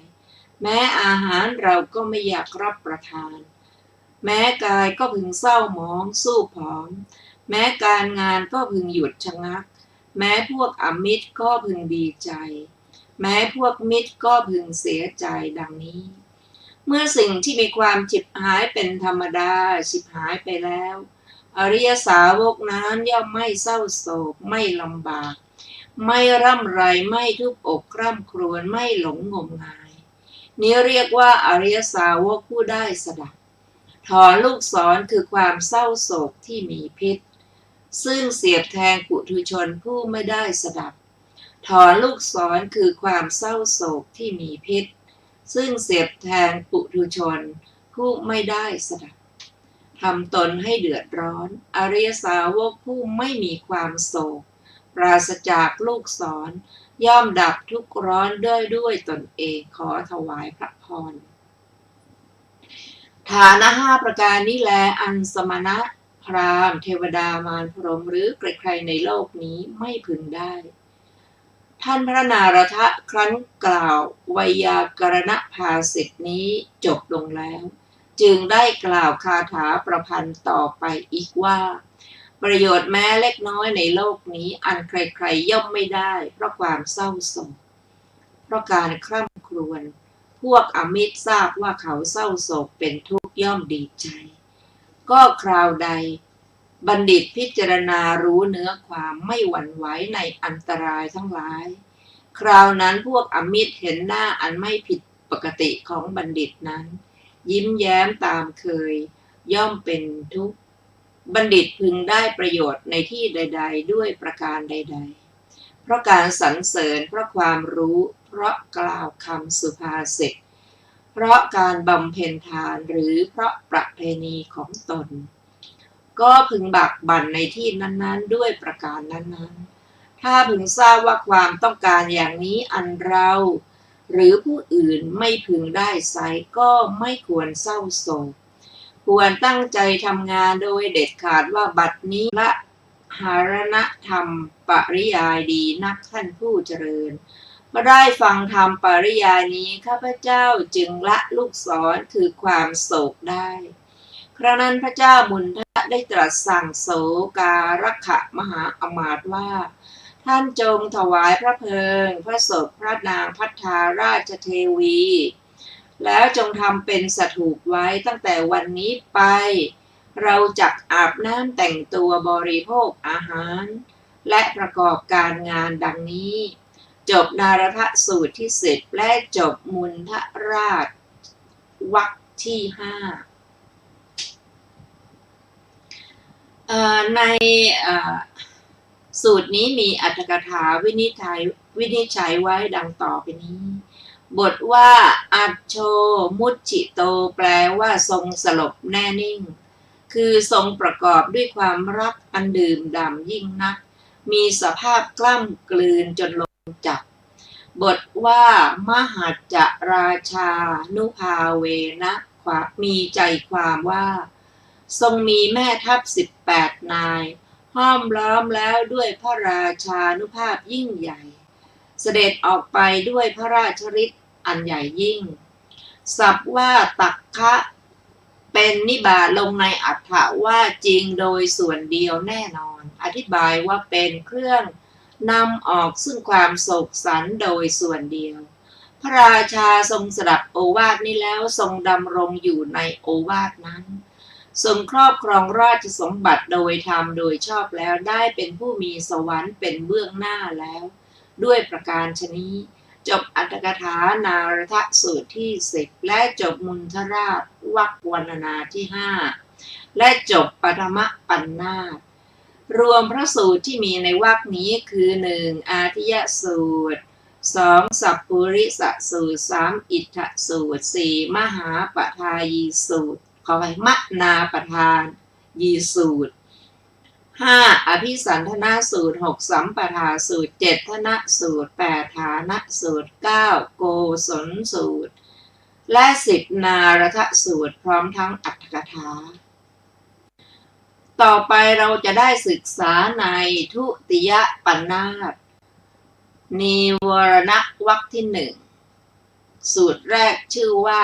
แม้อาหารเราก็ไม่อยากรับประทานแม้กายก็พึงเศร้าหมองสู้ผอมแม้การงานก็พึงหยุดชะงักแม้พวกอมิตรก็พึงดีใจแม้พวกมิตรก็พึงเสียใจดังนี้เมื่อสิ่งที่มีความฉิบหายเป็นธรรมดาฉิบหายไปแล้วอริยสาวกนั้นย่อมไม่เศร้าโศกไม่ลำบากไม่ร่ำไรไม่ทุกข์อกคร่ำครวญไม่หลงงมงายนี้เรียกว่าอริยสาวกผู้ได้สดับถอนลูกศรคือความเศร้าโศกที่มีพิษซึ่งเสียบแทงปุถุชนผู้ไม่ได้สดับถอนลูกศรคือความเศร้าโศกที่มีพิษซึ่งเสียบแทงปุถุชนผู้ไม่ได้สดับทำตนให้เดือดร้อนอริยสาวกผู้ไม่มีความโศกปราศจากลูกศรย่อมดับทุกข์ร้อนด้วยตนเองขอถวายพระพรฐานะ5ประการนี้แลอันสมณะพราหมณ์เทวดามารพรหมหรือใครๆในโลกนี้ไม่พึงได้ท่านพระนารถะครั้นกล่าวไวยากรณภาสิทธินี้จบลงแล้วจึงได้กล่าวคาถาประพันธ์ต่อไปอีกว่าประโยชน์แม้เล็กน้อยในโลกนี้อันใครๆย่อมไม่ได้เพราะความเศร้าโศกเพราะการคร่ำครวญพวกอมิตรทราบว่าเขาเศร้าโศกเป็นทุกข์ย่อมดีใจก็คราวใดบัณฑิตพิจารณารู้เนื้อความไม่หวั่นไหวในอันตรายทั้งหลายคราวนั้นพวกอมิตรเห็นหน้าอันไม่ผิดปกติของบัณฑิตนั้นยิ้มแย้มตามเคยย่อมเป็นทุกข์บัณฑิตพึงได้ประโยชน์ในที่ใดๆด้วยประการใดๆเพราะการสรรเสริญเพราะความรู้เพราะกล่าวคำสุภาษิตเพราะการบำเพ็ญทานหรือเพราะประเพณีของตนก็พึงบักบั่นในที่นั้นๆด้วยประการนั้นๆ ถ้าพึงทราบว่าความต้องการอย่างนี้อันเราหรือผู้อื่นไม่พึงได้ไซร้ก็ไม่ควรเศร้าโศกควรตั้งใจทำงานโดยเด็ดขาดว่าบัดนี้ละหารณธรรมปริยายดีนักท่านผู้เจริญเมื่อได้ฟังธรรมปริยายนี้ข้าพเจ้าจึงละลูกศรคือความโศกได้ครั้งนั้นพระเจ้ามุนทะได้ตรัสสั่งโสการขะมหาอมาตย์ว่าท่านจงถวายพระเพลิงพระศพพระนางภัททาราชเทวีแล้วจงทำเป็นสถูปไว้ตั้งแต่วันนี้ไปเราจักอาบน้ำแต่งตัวบริโภคอาหารและประกอบการงานดังนี้จบนารทสูตรที่10และจบมุนทราชวรรคที่5ในสูตรนี้มีอรรถกถาวินิจฉัยไว้ดังต่อไปนี้บทว่าอัจโชมุจฉิโตแปลว่าทรงสลบแน่นิ่งคือทรงประกอบด้วยความรักอันดื่มด่ำยิ่งนักมีสภาพกล้ำกลืนจนลงจับบทว่ามหัจจราชานุภาเวนะมีใจความว่าทรงมีแม่ทัพ18 นายห้อมล้อมแล้วด้วยพระราชานุภาพยิ่งใหญ่เสด็จออกไปด้วยพระราชฤทธิ์อันใหญ่ยิ่งศัพท์ว่าตักคะเป็นนิบาตลงในอัฏฐว่าจริงโดยส่วนเดียวแน่นอนอธิบายว่าเป็นเครื่องนำออกซึ่งความโศกสันโดยส่วนเดียวพระราชาทรงสดับโอวาทนี้แล้วทรงดำรงอยู่ในโอวาทนั้นทรงครอบครองราชสมบัติโดยธรรมโดยชอบแล้วได้เป็นผู้มีสวรรค์เป็นเบื้องหน้าแล้วด้วยประการฉนี้จบอรรถกถานารทสูตรที่10และจบมุนทราชวรรควรรณนาที่5และจบปฐมปัณณาสรวมพระสูตรที่มีในวรรคนี้คือ1อาทิยสูตร2สัพปุริสสูตร3อิทธสูตร4มหาปทายีสูตรขอไปมนาปทานยีสูตร5อภิสันทนาสูตร6สัมปทาสูตร7ธนสูตร8ฐานะสูตร9โกศลสูตรและ10นารทสูตรพร้อมทั้งอรรถกถาต่อไปเราจะได้ศึกษาในทุติยปัณณาสนิวรณวรรคที่1สูตรแรกชื่อว่า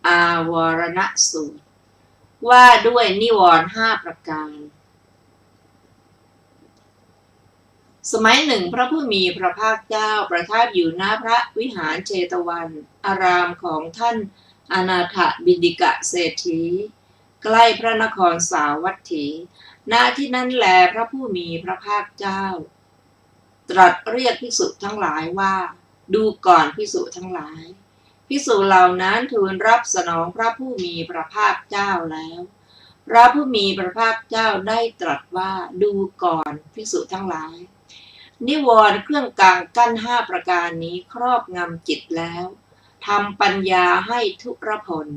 อาวรณสูตรว่าด้วยนิวรณ์5ประการสมัยหนึ่งพระผู้มีพระภาคเจ้าประทับอยู่ณพระวิหารเชตวันอารามของท่านอนาถบิณฑิกเศรษฐีใกล้พระนครสาวัตถีณที่นั้นแลพระผู้มีพระภาคเจ้าตรัสเรียกภิกษุทั้งหลายว่าดูก่อนภิกษุทั้งหลายภิกษุเหล่านั้นทูลรับสนองพระผู้มีพระภาคเจ้าแล้วพระผู้มีพระภาคเจ้าได้ตรัสว่าดูก่อนภิกษุทั้งหลายนิวรณ์เครื่องกลางกั้น5ประการนี้ครอบงำจิตแล้วทำปัญญาให้ทุรพล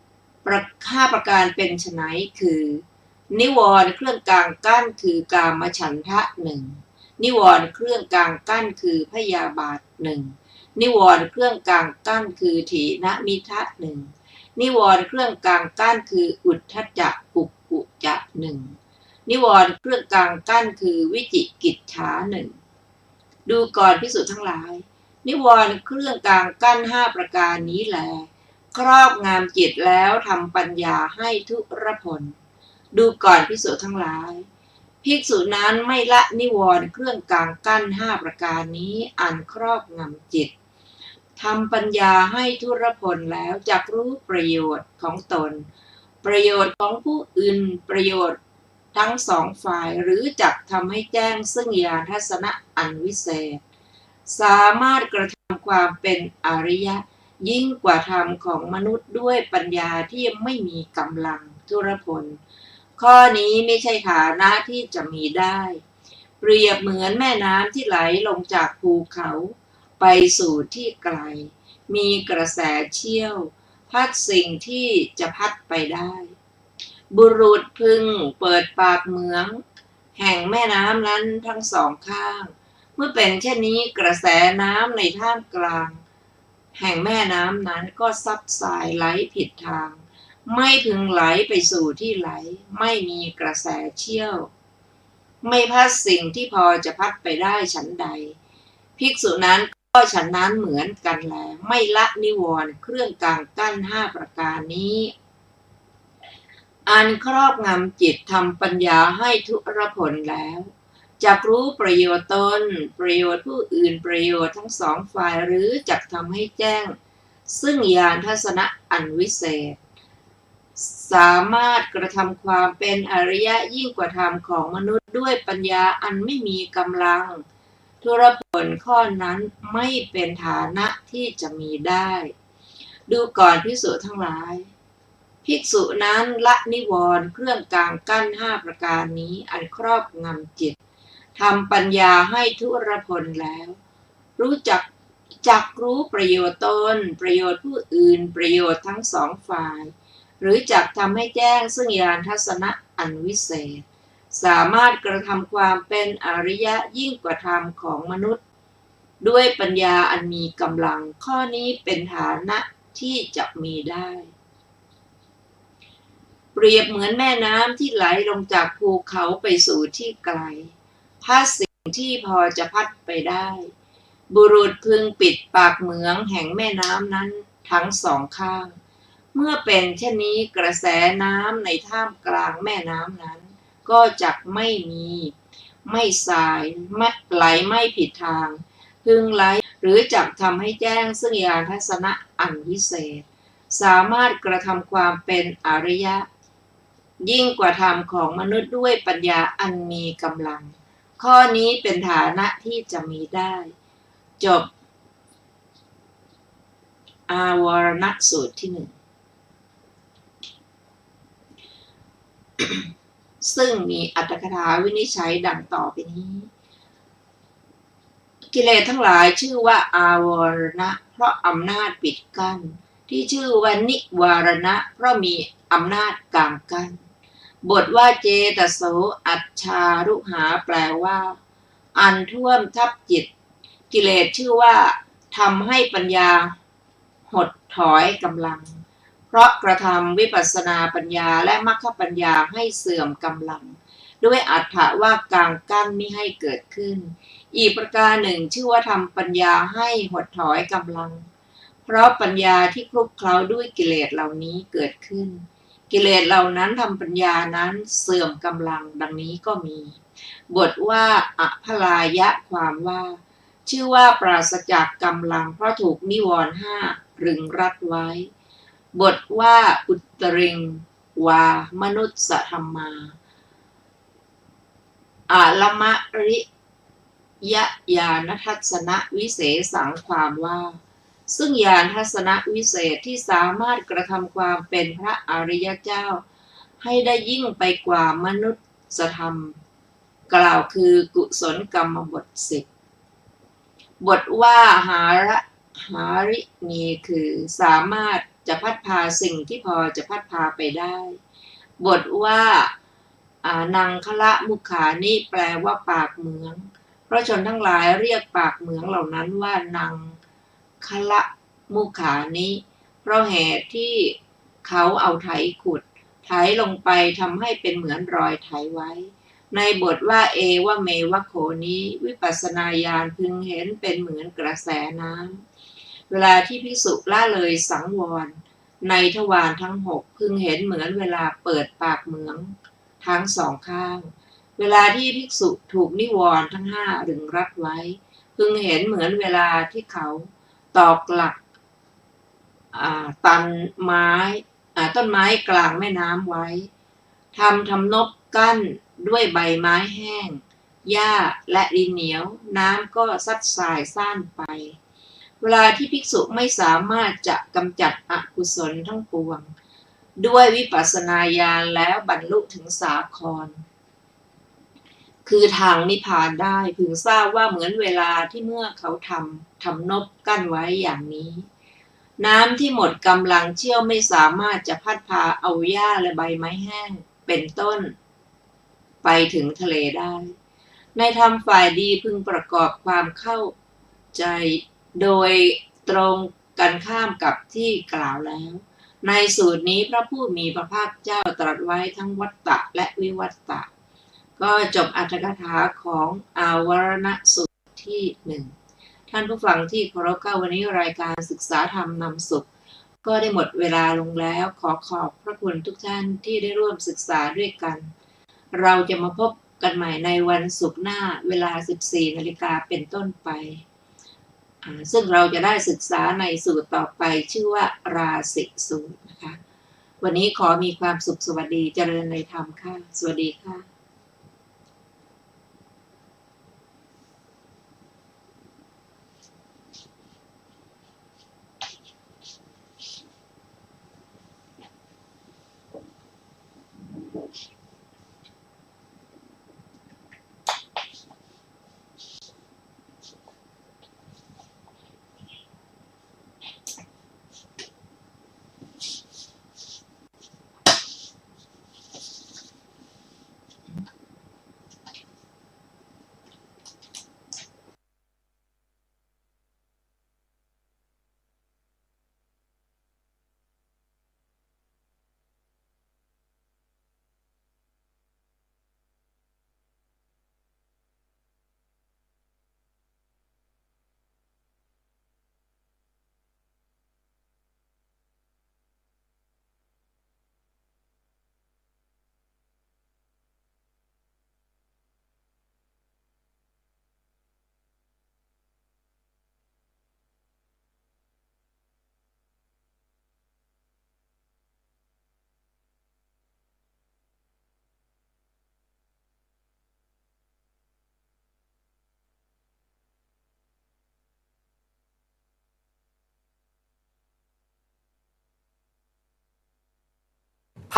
5ประการเป็นไฉนคือนิวรณ์เครื่องกลางกั้นคือกามฉันทะ1นิวรณ์เครื่องกลางกั้นคือพยาบาท1นิวรณ์เครื่องกลางกั้นคือถีนมิทะ1นิวรณ์เครื่องกลางกั้นคืออุทธัจจะกุกกุจะ1นิวรณ์เครื่องกลางกั้นคือวิจิกิจฉา1ดูก่อนภิกษุทั้งหลายนิวรณ์เครื่องกลางกั้น5ประการนี้แลครอบงำจิตแล้วทำปัญญาให้ทุรพลดูก่อนภิกษุทั้งหลายภิกษุนั้นไม่ละนิวรณ์เครื่องกลางกั้น5ประการนี้อันครอบงำจิตทำปัญญาให้ทุรพลแล้วจักรู้ประโยชน์ของตนประโยชน์ของผู้อื่นประโยชน์ทั้ง2ฝ่ายหรือจักทำให้แจ้งซึ่งญาณทัศนะอันวิเศษสามารถกระทำความเป็นอริยะยิ่งกว่าธรรมของมนุษย์ด้วยปัญญาที่ไม่มีกำลังทุรพลข้อนี้ไม่ใช่ฐานะที่จะมีได้เปรียบเหมือนแม่น้ำที่ไหลลงจากภูเขาไปสู่ที่ไกลมีกระแสเชี่ยวพัดสิ่งที่จะพัดไปได้บุรุษพึงเปิดปากเหมือง แห่งแม่น้ำนั้นทั้งสองข้างเมื่อเป็นเช่นนี้กระแสน้ำในท่ามกลางแห่งแม่น้ำนั้นก็ซับสายไหลผิดทางไม่พึงไหลไปสู่ที่ไหลไม่มีกระแสเชี่ยวไม่พัดสิ่งที่พอจะพัดไปได้ฉันใดภิกษุนั้นก็ฉันนั้นเหมือนกันแลไม่ละนิวรณ์เครื่องกลางกั้น5ประการนี้อันครอบงำจิตทำปัญญาให้ทุรผลแล้วจักรู้ประโยชน์ตนประโยชน์ผู้อื่นประโยชน์ทั้งสองฝ่ายหรือจักทำให้แจ้งซึ่งญาณทัศนะอันวิเศษสามารถกระทำความเป็นอริยะยิ่งกว่าธรรมของมนุษย์ด้วยปัญญาอันไม่มีกำลังทุรผลข้อนั้นไม่เป็นฐานะที่จะมีได้ดูก่อนภิกษุทั้งหลายภิกษุนั้นละนิวรณ์เครื่องกลางกั้น5ประการนี้อันครอบงำจิตทำปัญญาให้ทุรพลแล้วจักรู้ประโยชน์ตนประโยชน์ผู้อื่นประโยชน์ทั้งสองฝ่ายหรือจักทำให้แจ้งซึ่งญาณทัศนะอันวิเศษสามารถกระทำความเป็นอริยะยิ่งกว่าธรรมของมนุษย์ด้วยปัญญาอันมีกำลังข้อนี้เป็นฐานะที่จะมีได้เปรียบเหมือนแม่น้ำที่ไหลลงจากภูเขาไปสู่ที่ไกลพัดสิ่งที่พอจะพัดไปได้บุรุษพึงปิดปากเหมืองแห่งแม่น้ำนั้นทั้งสองข้างเมื่อเป็นเช่นนี้กระแสน้ำในท่ามกลางแม่น้ำนั้นก็จักไม่มีไม่สายไหลไม่ผิดทางพึงไหลหรือจักทำให้แจ้งซึ่งญาณทัศนะอันวิเศษสามารถกระทำความเป็นอริยะยิ่งกว่าธรรมของมนุษย์ด้วยปัญญาอันมีกำลังข้อนี้เป็นฐานะที่จะมีได้จบอาวรณสูตรที่ 1 ซึ่งมีอรรถกถาวินิจฉัยดังต่อไปนี้กิเลสทั้งหลายชื่อว่าอาวรณะเพราะอำนาจปิดกั้นที่ชื่อว่านิวารณะเพราะมีอำนาจกางกั้นบทว่าเจตโสอัจฉารุหาแปลว่าอันท่วมทับจิตกิเลสชื่อว่าทำให้ปัญญาหดถอยกำลังเพราะกระทำวิปัสสนาปัญญาและมรรคปัญญาให้เสื่อมกำลังด้วยอรรถะว่ากางกั้นมิให้เกิดขึ้นอีกประการหนึ่งชื่อว่าทำปัญญาให้หดถอยกำลังเพราะปัญญาที่คลุกเคล้าด้วยกิเลสเหล่านี้เกิดขึ้นกิเลสเหล่านั้นทำปัญญานั้นเสื่อมกำลังดังนี้ก็มีบทว่าอภลายะความว่าชื่อว่าปราศจากกำลังเพราะถูกนิวรณ์5รึงรัดไว้บทว่าอุตริงวามนุสสธรรมาอาลมะริยญาณทัศนวิเศษสังความว่าซึ่งญาณทัศนวิเศษที่สามารถกระทำความเป็นพระอริยเจ้าให้ได้ยิ่งไปกว่ามนุษยธรรมกล่าวคือกุศลกรรมบท10บทว่าหารินีคือสามารถจะพัดพาสิ่งที่พอจะพัดพาไปได้บทว่านังคละมุขานี่แปลว่าปากเหมืองเพราะชนทั้งหลายเรียกปากเหมืองเหล่านั้นว่านังคละมุขานิเพราะเหตุที่เขาเอาไถขุดไถลงไปทำให้เป็นเหมือนรอยไถไว้ในบทว่าเอวเมวะโขนี้วิปัสสนาญาณพึงเห็นเป็นเหมือนกระแสน้ำเวลาที่ภิกษุละเลยสังวรในทวารทั้ง6พึงเห็นเหมือนเวลาเปิดปากเหมืองทั้งสองข้างเวลาที่ภิกษุถูกนิวรณ์ทั้ง5รึงรัดไว้พึงเห็นเหมือนเวลาที่เขาตอกหลักตันไม้ต้นไม้กลางแม่น้ำไว้ทำนบกั้นด้วยใบไม้แห้งหญ้าและดินเหนียวน้ำก็ซัดสายซ่านไปเวลาที่ภิกษุไม่สามารถจะกำจัดอกุศลทั้งปวงด้วยวิปัสสนาญาณแล้วบรรลุถึงสาครคือทางนิพพานได้พึงทราบว่าเหมือนเวลาที่เมื่อเขาทำนบกั้นไว้อย่างนี้น้ำที่หมดกำลังเชี่ยวไม่สามารถจะพัดพาเอาหญ้าและใบไม้แห้งเป็นต้น ไปถึงทะเลได้ ในธรรมฝ่ายดีพึงประกอบความเข้าใจโดยตรงกันข้ามกับที่กล่าวแล้วในสูตรนี้พระผู้มีพระภาคเจ้าตรัสไว้ทั้งวัตตะและวิวัตตะก็จบอรรถกถาของอาวรณสูตรที่หนึ่งท่านผู้ฟังที่เคารพวันนี้รายการศึกษาธรรมนำสุขก็ได้หมดเวลาลงแล้วขอบพระคุณทุกท่านที่ได้ร่วมศึกษาด้วยกันเราจะมาพบกันใหม่ในวันศุกร์หน้าเวลา 14 นาฬิกาเป็นต้นไปซึ่งเราจะได้ศึกษาในสูตรต่อไปชื่อว่าราสิสูตรนะคะวันนี้ขอมีความสุขสวัสดีเจริญในธรรมค่ะสวัสดีค่ะ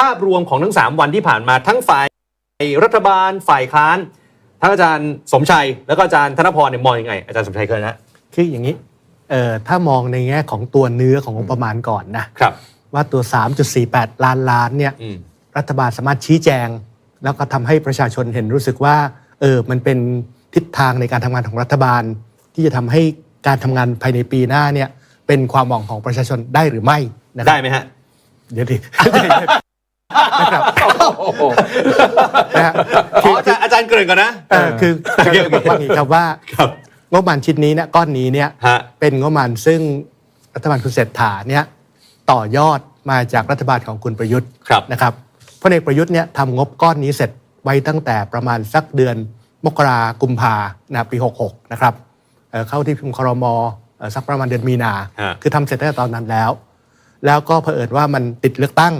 ภาพรวมของทั้ง3วันที่ผ่านมาทั้งฝ่ายรัฐบาลฝ่ายค้านทั้งอาจารย์สมชัยแล้วก็อาจารย์ธนพรเนี่ยมองยังไงอาจารย์สมชัยเคยนะคืออย่างนี้ถ้ามองในแง่ของตัวเนื้อของงบประมาณก่อนนะครับว่าตัว 3.48 ล้านเนี่ยรัฐบาลสามารถชี้แจงแล้วก็ทำให้ประชาชนเห็นรู้สึกว่ามันเป็นทิศทางในการทำงานของรัฐบาลที่จะทำให้การทำงานภายในปีหน้าเนี่ยเป็นความหวังของประชาชนได้หรือไม่นะครับได้ไหมฮะเดี๋ยวดินะครับนะฮะอาจารย์เกริ่นก่อนนะคือบอกว่าอย่างนี้ครับว่างบประมาณชิ้นนี้เนี่ยก้อนนี้เนี่ยเป็นงบประมาณซึ่งรัฐบาลคุณเศรษฐาเนี่ยต่อยอดมาจากรัฐบาลของคุณประยุทธ์นะครับพลเอกประยุทธ์เนี่ยทำงบก้อนนี้เสร็จไว้ตั้งแต่ประมาณสักเดือนมกรากุมภาปี66นะครับเข้าที่ประชุมครม.สักประมาณเดือนมีนาคือทำเสร็จตั้งแต่ตอนนั้นแล้วก็เผอิญว่ามันติดเลือกตั้ง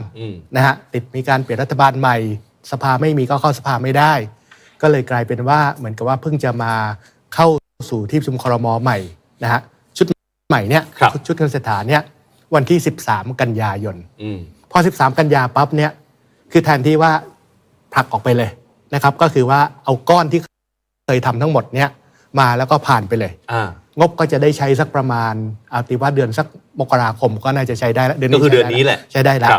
นะฮะติดมีการเปลี่ยนรัฐบาลใหม่สภาไม่มีก็เข้าสภาไม่ได้ก็เลยกลายเป็นว่าเหมือนกับว่าเพิ่งจะมาเข้าสู่ที่ประชุมครม.ใหม่นะฮะชุดใหม่เนี่ยชุดคุณเศรษฐาเนี่ยวันที่13กันยายนพอ13กันยาปั๊บเนี่ยคือแทนที่ว่าผลักออกไปเลยนะครับก็คือว่าเอาก้อนที่เคยทำทั้งหมดเนี่ยมาแล้วก็ผ่านไปเลยงบก็จะได้ใช้สักประมาณเอาตีว่าเดือนสักมกราคมก็น่าจะใช้ได้แล้วก็คือเดือนนี้แหละใช้ได้แล้ว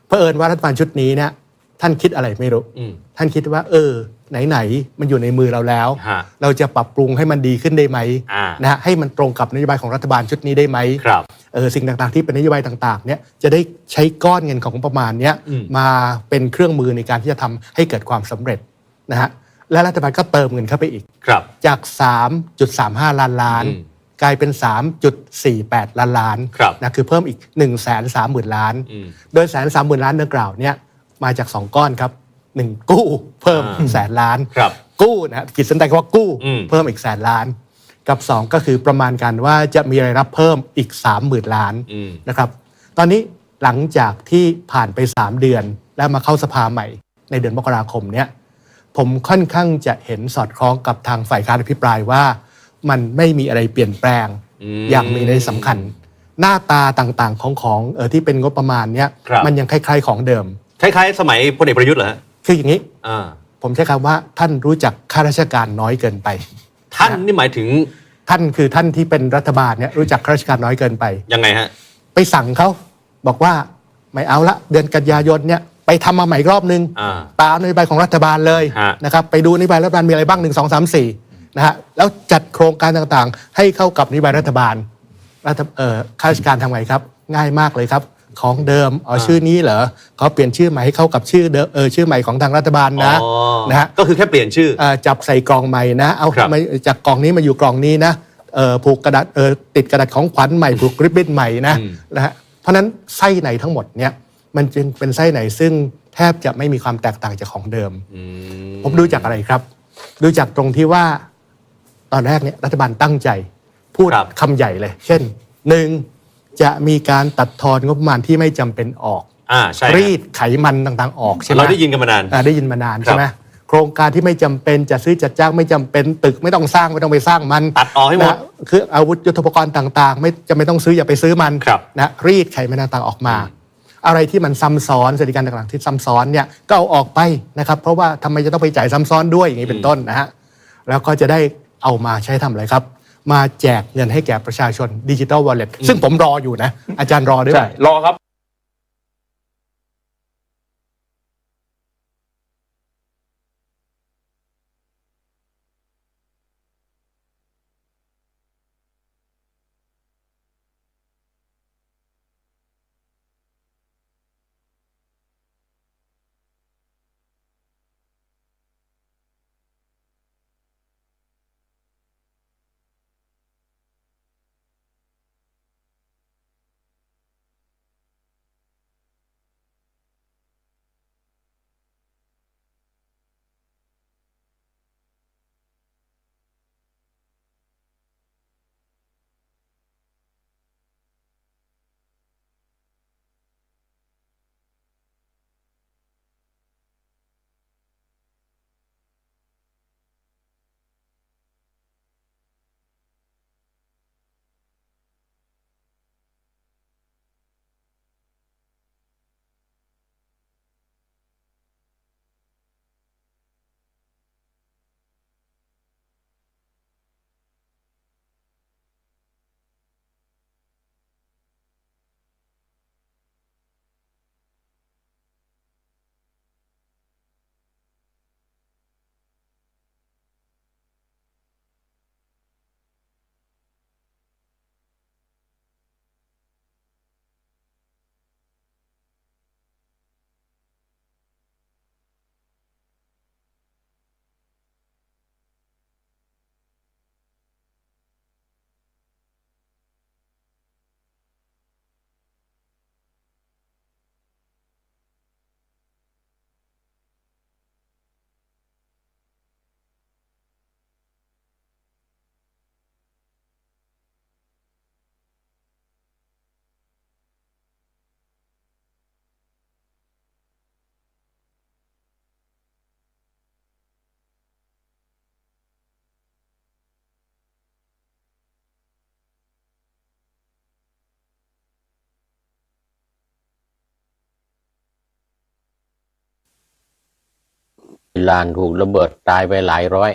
เผอิญว่ารัฐบาลชุดนี้เนี่ยท่านคิดอะไรไม่รู้ท่านคิดว่าไหนมันอยู่ในมือเราแล้วเราจะปรับปรุงให้มันดีขึ้นได้ไหมนะฮะให้มันตรงกับนโยบายของรัฐบาลชุดนี้ได้ไหมสิ่งต่างๆที่เป็นนโยบายต่างๆเนี่ยจะได้ใช้ก้อนเงินของงบประมาณเนี้ยมาเป็นเครื่องมือในการที่จะทำให้เกิดความสำเร็จนะฮะและรัฐบาลก็เติมเงินเข้าไปอีกจาก 3.35 ล้านกลายเป็น 3.48 ล้านนะคือเพิ่มอีก 130,000 ล้านโดย 130,000 ล้านดังกล่าวเนี่ยมาจาก2ก้อนครับ1กู้เพิ่มแสนล้านกู้นะขีดเส้นใต้ว่ากู้เพิ่มอีกแสนล้านกับ2ก็คือประมาณกันว่าจะมีรายรับเพิ่มอีก 30,000 ล้านนะครับตอนนี้หลังจากที่ผ่านไป3เดือนแล้วมาเข้าสภาใหม่ในเดือนมกราคมเนี่ยผมค่อนข้างจะเห็นสอดคล้องกับทางฝ่ายค้านอภิปรายว่ามันไม่มีอะไรเปลี่ยนแปลงอย่างมีนัยสำคัญหน้าตาต่างๆของที่เป็นงบประมาณเนี้ยมันยังคล้ายๆของเดิมคล้ายๆสมัยพลเอกประยุทธ์เหรอคืออย่างนี้ผมใช้คำว่าท่านรู้จักข้าราชการน้อยเกินไปท่านนี่หมายถึงท่านคือท่านที่เป็นรัฐบาลเนี่ยรู้จักข้าราชการน้อยเกินไปยังไงฮะไปสั่งเขาบอกว่าไม่เอาละเดือนกันยายนเนี่ย ไปทำมาใหม่อีกรอบนึง ตามนโยบายของรัฐบาลเลย นะครับไปดูนโยบายรัฐบาลมีอะไรบ้าง1 2 3 4นะฮะแล้วจัดโครงการต่างๆ ให้เข้ากับนโยบายรัฐบาลข้าราชการทำไงครับง่ายมากเลยครับของเดิมชื่อนี้เหรอเขาเปลี่ยนชื่อใหม่ให้เข้ากับชื่อเดิมชื่อใหม่ของทางรัฐบาลนะนะฮะก็คือแค่เปลี่ยนชื่อจับใส่กล่องใหม่นะเอาจากกล่องนี้มาอยู่กล่องนี้นะผูกกระดาษติดกระดาษของขวัญใหม่ผูกริบบิ้นใหม่นะฮะเพราะนั้นไส้ในทั้งหมดเนี่ยมันจึงเป็นไส้ในซึ่งแทบจะไม่มีความแตกต่างจากของเดิมผมดูจากอะไรครับดูจากตรงที่ว่าตอนแรกเนี่ยรัฐบาลตั้งใจพูดคำใหญ่เลยเช่น1จะมีการตัดทอนงบประมาณที่ไม่จำเป็นออกรีดไขมันต่างๆออกใช่ไหมเราได้ยินกันมานานได้ยินมานานใช่ไหมโครงการที่ไม่จำเป็นจะซื้อจัดจ้างไม่จำเป็นตึกไม่ต้องสร้างไม่ต้องไปสร้างมันตัดออกให้หมดคืออาวุธยุทโธปกรณ์ต่างๆไม่จะไม่ต้องซื้ออย่าไปซื้อมันนะรีดไขมันต่างๆออกมาอะไรที่มันซ้ำซ้อนสวัสดิการต่างๆที่ซ้ำซ้อนเนี่ยก็เอาออกไปนะครับเพราะว่าทำไมจะต้องไปจ่ายซ้ำซ้อนด้วยอย่างนี้เป็นต้นนะฮะแล้วก็จะได้เอามาใช้ทำอะไรครับมาแจกเงินให้แก่ประชาชนดิจิทัลวอลเล็ตซึ่งผมรออยู่นะอาจารย์รอด้วยใช่รอครับลานถูกระเบิดตายไปหลายร้อย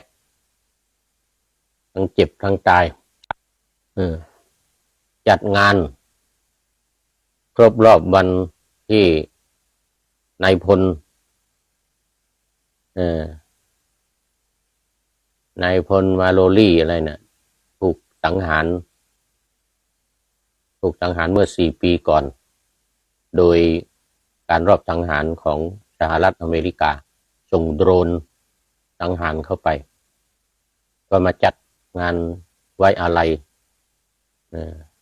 ทั้งเจ็บทั้งตายจัดงานครบรอบวันที่นายพลนายพลมาโลลี่อะไรเนี่ยถูกสังหารเมื่อ4 ปีก่อนโดยการรอบสังหารของสหรัฐอเมริกาส่งโดรนสังหารเข้าไปก็มาจัดงานไว้อาลัย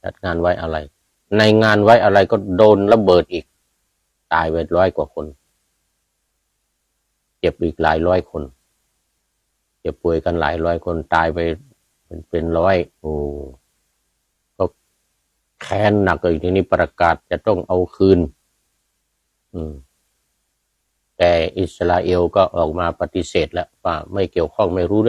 จัดงานไว้อาลัยในงานไว้อาลัยก็โดนระเบิดอีกตายไป100 กว่าคนเจ็บอีกหลายร้อยคนเจ็บป่วยกันหลายร้อยคนตายไปเป็นร้อยก็แค้นหนักเลยทีนี้ประกาศจะต้องเอาคืนแต่อิสราเอลก็ออกมาปฏิเสธแล้วว่าไม่เกี่ยวข้องไม่รู้เรื่อง